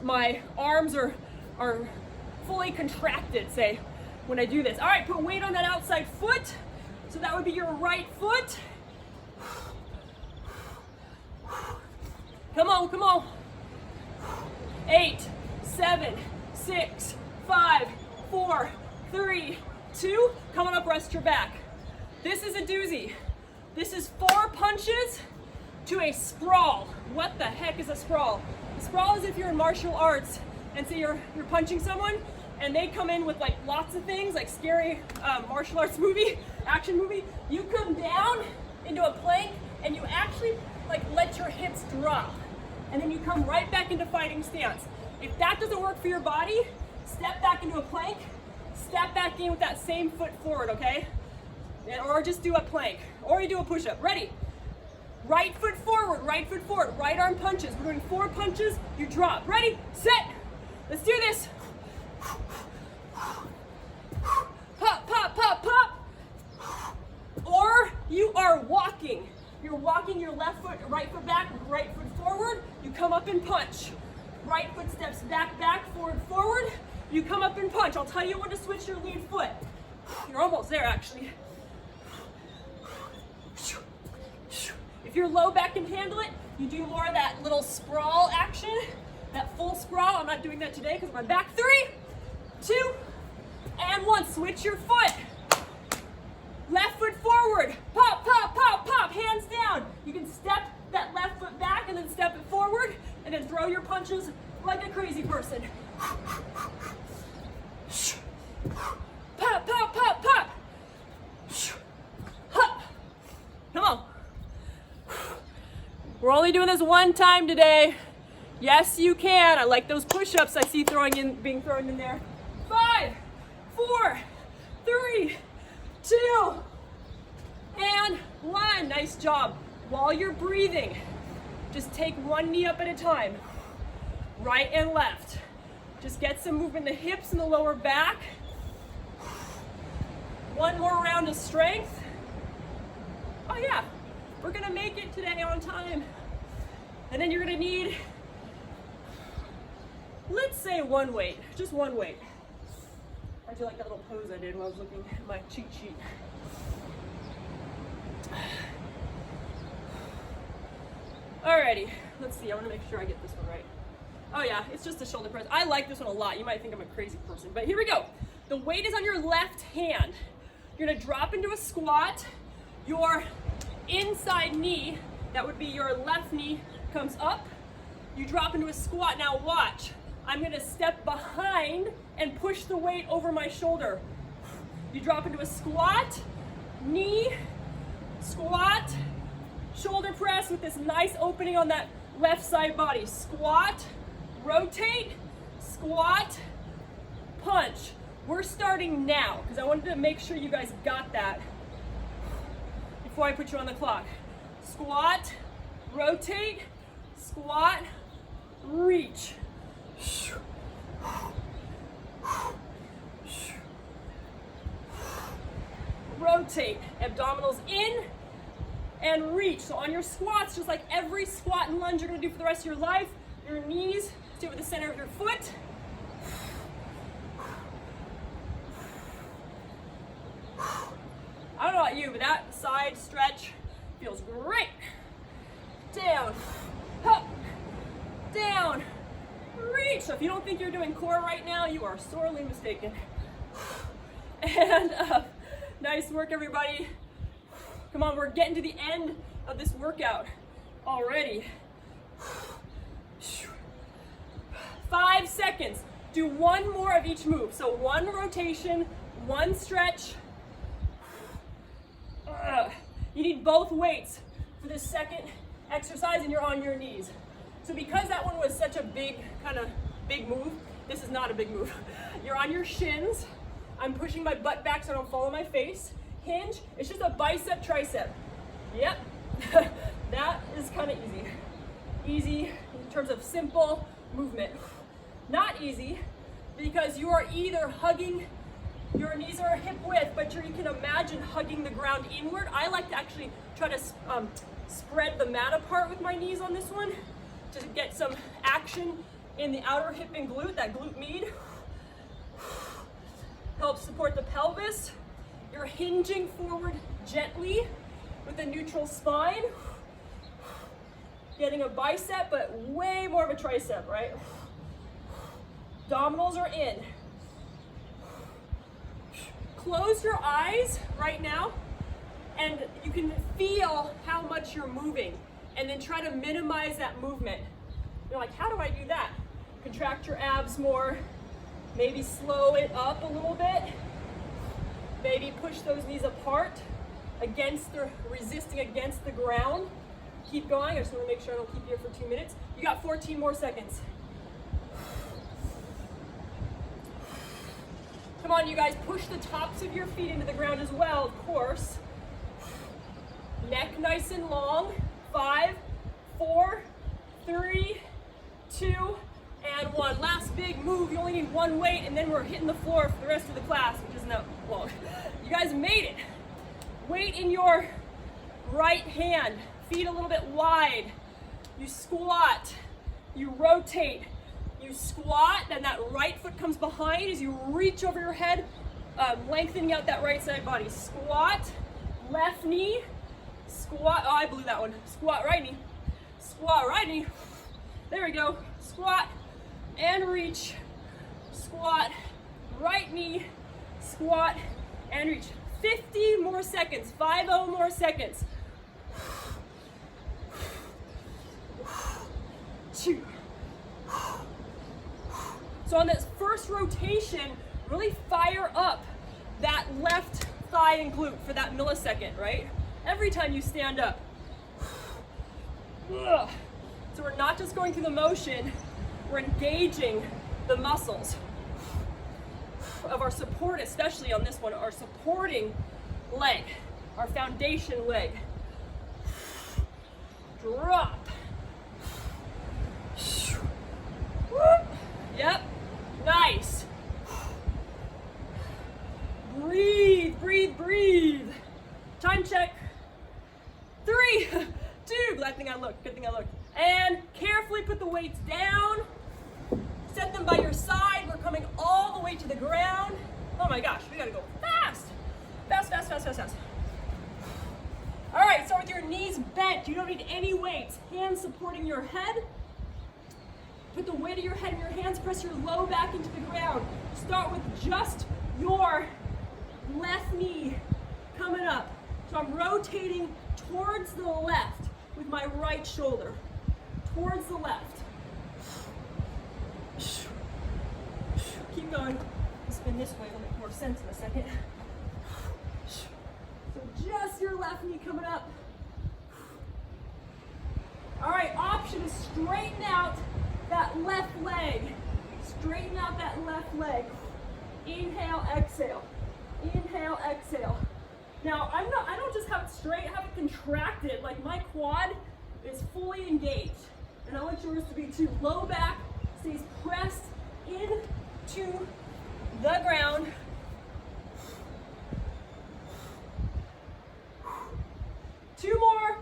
my arms are fully contracted, say, when I do this. All right, put weight on that outside foot. So that would be your right foot. Come on, come on. 8, 7, 6, 5, 4, 3, 2. Come on up, rest your back. This is a doozy. This is 4 punches to a sprawl. What the heck is a sprawl? A sprawl is if you're in martial arts and say you're punching someone and they come in with like lots of things, like scary martial arts movie, action movie. You come down into a plank and you actually like let your hips drop. And then you come right back into fighting stance. If that doesn't work for your body, step back into a plank, step back in with that same foot forward, okay? Or just do a plank, or you do a push-up. Ready? Right foot forward, right arm punches. We're doing 4 punches, you drop. Ready, set, let's do this. Pop, pop, pop, pop. Or you are walking. You're walking your left foot, right foot back, right foot forward. You come up and punch. Right foot steps back, back, forward, forward. You come up and punch. I'll tell you when to switch your lead foot. You're almost there, actually. If your low back can handle it, you do more of that little sprawl action, that full sprawl. I'm not doing that today because of my back. 3, 2, and 1. Switch your foot. Left foot forward. Pop, pop, pop, pop. Hands down. You can step that left foot back and then step it forward and then throw your punches like a crazy person. Pop, pop, pop, pop. Hup. Come on. We're only doing this one time today. Yes, you can. I like those push-ups I see being thrown in there. 5, 4, 3, 2, and 1. Nice job. While you're breathing, just take one knee up at a time. Right and left. Just get some movement in the hips and the lower back. One more round of strength. Oh yeah, we're gonna make it today on time. And then you're gonna need, let's say 1 weight, just 1 weight. I do like that little pose I did when I was looking at my cheat sheet. Alrighty, let's see, I wanna make sure I get this one right. Oh yeah, it's just a shoulder press. I like this one a lot. You might think I'm a crazy person, but here we go. The weight is on your left hand. You're gonna drop into a squat. Your inside knee, that would be your left knee, comes up. You drop into a squat. Now watch. I'm gonna step behind and push the weight over my shoulder. You drop into a squat, knee, squat, shoulder press with this nice opening on that left side body. Squat, rotate, squat, punch. We're starting now because I wanted to make sure you guys got that before I put you on the clock. Squat, rotate, squat, reach. Rotate, abdominals in and reach. So on your squats, just like every squat and lunge you're gonna do for the rest of your life, your knees stay with the center of your foot. I don't know about you, but that side stretch feels great. Down, up, down, reach. So if you don't think you're doing core right now, you are sorely mistaken. And up. Nice work, everybody. Come on, we're getting to the end of this workout already. 5 seconds. Do 1 more of each move. So 1 rotation, 1 stretch. You need both weights for this second exercise and you're on your knees. So because that one was such a big, kind of big move, this is not a big move. You're on your shins. I'm pushing my butt back so I don't fall on my face. Hinge, it's just a bicep, tricep. Yep, that is kind of easy. Easy in terms of simple movement. Not easy because you are either hugging, your knees are hip width, but you can imagine hugging the ground inward. I like to actually try to spread the mat apart with my knees on this one to get some action in the outer hip and glute, that glute med. Helps support the pelvis. You're hinging forward gently with a neutral spine. Getting a bicep, but way more of a tricep, right? Abdominals are in. Close your eyes right now, and you can feel how much you're moving, and then try to minimize that movement. You're like, how do I do that? Contract your abs more, maybe slow it up a little bit, maybe push those knees apart resisting against the ground. Keep going. I just want to make sure I don't keep you here for 2 minutes. You got 14 more seconds. Come on, you guys, push the tops of your feet into the ground as well, of course. Neck nice and long. 5, 4, 3, 2, and 1. Last big move. You only need one weight, and then we're hitting the floor for the rest of the class, which isn't that long. You guys made it. Weight in your right hand. Feet a little bit wide. You squat. You rotate. You squat, then that right foot comes behind as you reach over your head, lengthening out that right side body. Squat, left knee, squat, oh, I blew that one. Squat, right knee, squat, right knee. There we go. Squat and reach. Squat, right knee, squat and reach. 50 more seconds, 50 more seconds. 2. So on this first rotation, really fire up that left thigh and glute for that millisecond, right? Every time you stand up. So we're not just going through the motion, we're engaging the muscles of our support, especially on this one, our supporting leg, our foundation leg. Drop. Yep. Nice. Breathe, breathe, breathe. Time check. 3, 2, glad thing I looked, good thing I looked. And carefully put the weights down. Set them by your side. We're coming all the way to the ground. Oh my gosh, we gotta go fast. Fast, fast, fast, fast, fast. All right, start with your knees bent. You don't need any weights. Hands supporting your head. Put the weight of your head in your hands, press your low back into the ground. Start with just your left knee coming up. So I'm rotating towards the left with my right shoulder. Towards the left. Keep going. Spin this way, it'll make more sense in a second. So just your left knee coming up. All right, option is straighten out that left leg. Straighten out that left leg. Inhale, exhale. Inhale, exhale. Now, I don't just have it straight, I have it contracted. Like my quad is fully engaged. And I want yours to be too. Low back stays pressed into the ground. Two more.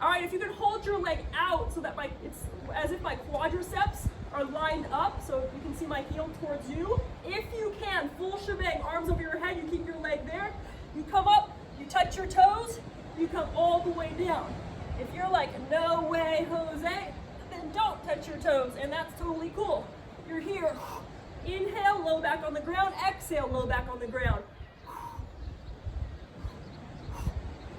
All right, if you can hold your leg out so that it's as if my quadriceps are lined up, so you can see my heel towards you. If you can, full shebang, arms over your head, you keep your leg there. You come up, you touch your toes, you come all the way down. If you're like, no way, Jose, then don't touch your toes, and that's totally cool. You're here. Inhale, low back on the ground. Exhale, low back on the ground.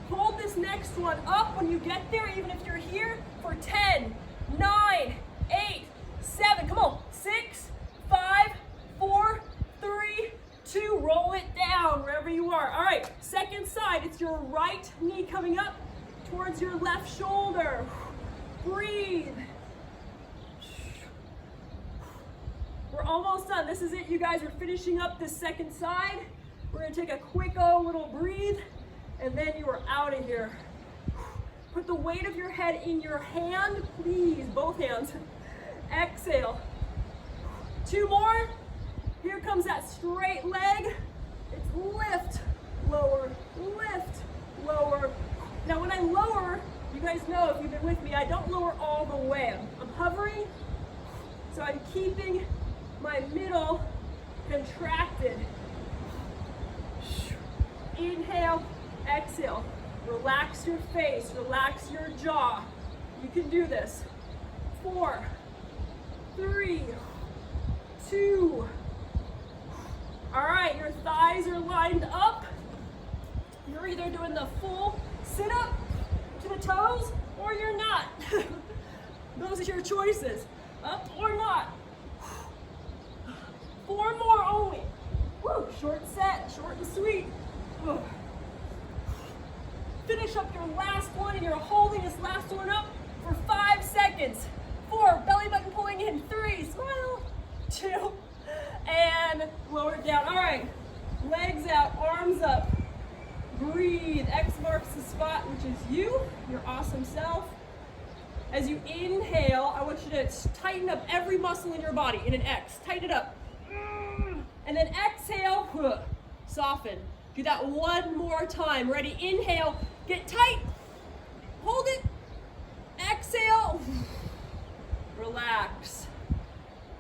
Hold this next one up when you get there, even if you're here, for 10, 9, 8, 7, come on, 6, 5, 4, 3, 2, roll it down wherever you are. All right, second side, it's your right knee coming up towards your left shoulder. done. This is it, you guys. We're finishing up this second side. We're gonna take a quick little breathe, and then you are out of here. Put the weight of your head in your hand, please, both hands. Exhale. 2 more. Here comes that straight leg. It's lift, lower, lift, lower. Now when I lower, you guys know if you've been with me, I don't lower all the way. I'm hovering, so I'm keeping my middle contracted. Inhale, exhale. Relax your face, relax your jaw. You can do this. 4, 3, 2. All right, your thighs are lined up. You're either doing the full sit up to the toes or you're not. Those are your choices, up or not. 4 more only. Woo, short set, short and sweet. Finish up your last one, and you're holding this last one up for 5 seconds. 4, belly button pulling in. 3, smile. 2, and lower it down. All right, legs out, arms up. Breathe. X marks the spot, which is you, your awesome self. As you inhale, I want you to tighten up every muscle in your body in an X. Tighten it up. And then exhale, soften. Do that 1 more time. Ready? Inhale, get tight. Hold it. Exhale. Relax.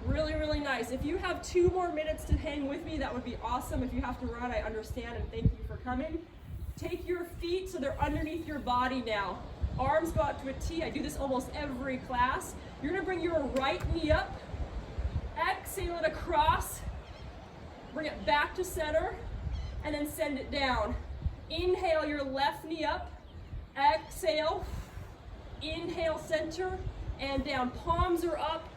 Really, really nice. If you have 2 more minutes to hang with me, that would be awesome. If you have to run, I understand, and thank you for coming. Take your feet so they're underneath your body now. Arms go out to a T. I do this almost every class. You're gonna bring your right knee up. Exhale it across. Bring it back to center, and then send it down. Inhale your left knee up. Exhale. Inhale, center, and down. Palms are up.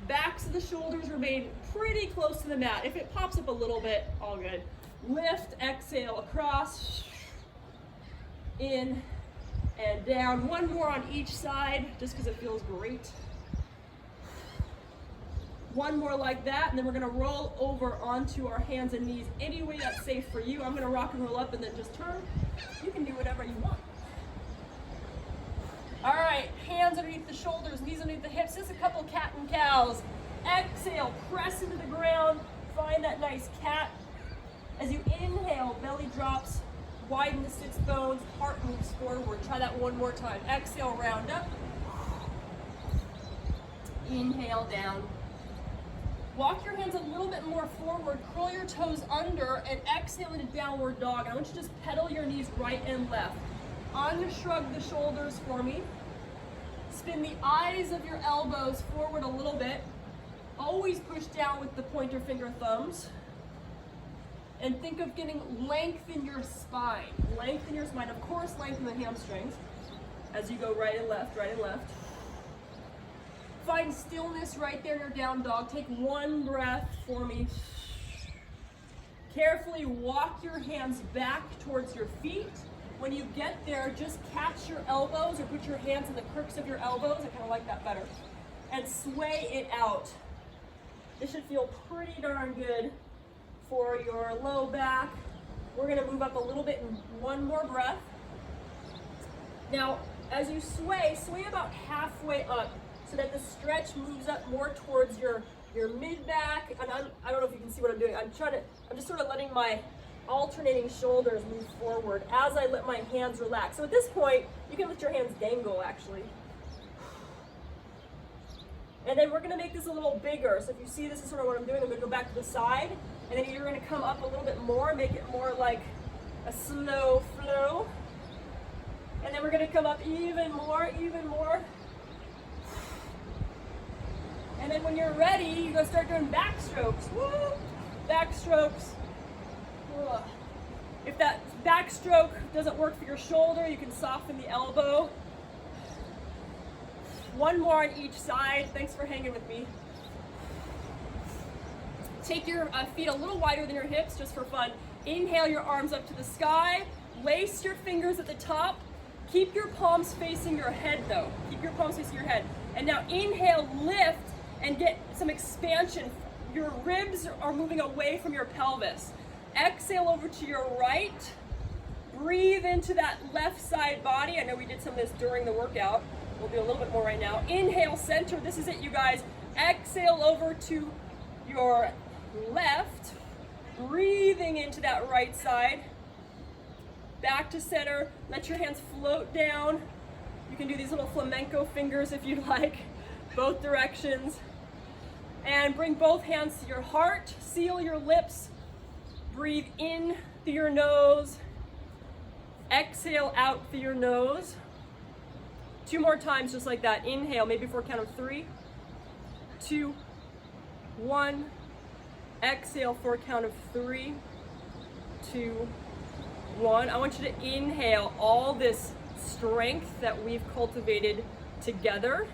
Backs of the shoulders remain pretty close to the mat. If it pops up a little bit, all good. Lift, exhale, across, in, and down. 1 more on each side, just because it feels great. 1 more like that, and then we're gonna roll over onto our hands and knees any way that's safe for you. I'm gonna rock and roll up and then just turn. You can do whatever you want. All right, hands underneath the shoulders, knees underneath the hips. Just a couple cat and cows. Exhale, press into the ground. Find that nice cat. As you inhale, belly drops, widen the sits bones, heart moves forward. Try that 1 more time. Exhale, round up. Inhale, down. Walk your hands a little bit more forward, curl your toes under, and exhale into downward dog. I want you to just pedal your knees right and left. Unshrug the shoulders for me. Spin the eyes of your elbows forward a little bit. Always push down with the pointer finger thumbs. And think of getting length in your spine. Length in your spine. Of course, lengthen the hamstrings as you go right and left, right and left. Find stillness right there in your down dog. Take 1 breath for me. Carefully walk your hands back towards your feet. When you get there, just catch your elbows or put your hands in the crooks of your elbows. I kind of like that better. And sway it out. This should feel pretty darn good for your low back. We're gonna move up a little bit in 1 more breath. Now, as you sway about halfway up so that the stretch moves up more towards your mid-back. And I don't know if you can see what I'm doing. I'm just sort of letting my alternating shoulders move forward as I let my hands relax. So at this point, you can let your hands dangle actually. And then we're gonna make this a little bigger. So if you see, this is sort of what I'm doing. I'm gonna go back to the side, and then you're gonna come up a little bit more, make it more like a slow flow. And then we're gonna come up even more, even more. And then when you're ready, you're gonna start doing back strokes. Woo! Back strokes. Ugh. If that backstroke doesn't work for your shoulder, you can soften the elbow. 1 more on each side. Thanks for hanging with me. Take your feet a little wider than your hips just for fun. Inhale your arms up to the sky. Lace your fingers at the top. Keep your palms facing your head though. Keep your palms facing your head. And now inhale, lift, and get some expansion your ribs are moving away from your pelvis. Exhale over to your right. Breathe into that left side body. I know we did some of this during the workout. We'll do a little bit more right now. Inhale, center. This is it, you guys. Exhale over to your left. Breathing into that right side. Back to center. Let your hands float down. You can do these little flamenco fingers if you'd like, both directions. And bring both hands to your heart. Seal your lips. Breathe in through your nose. Exhale out through your nose. 2 more times just like that. Inhale, maybe for a count of 3, 2, 1. Exhale for a count of 3, 2, 1. I want you to inhale all this strength that we've cultivated together.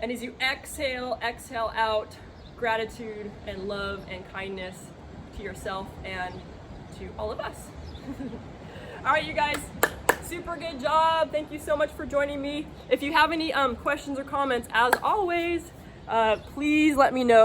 And as you exhale, exhale out gratitude and love and kindness to yourself and to all of us. All right, you guys, super good job. Thank you so much for joining me. If you have any questions or comments, as always, please let me know.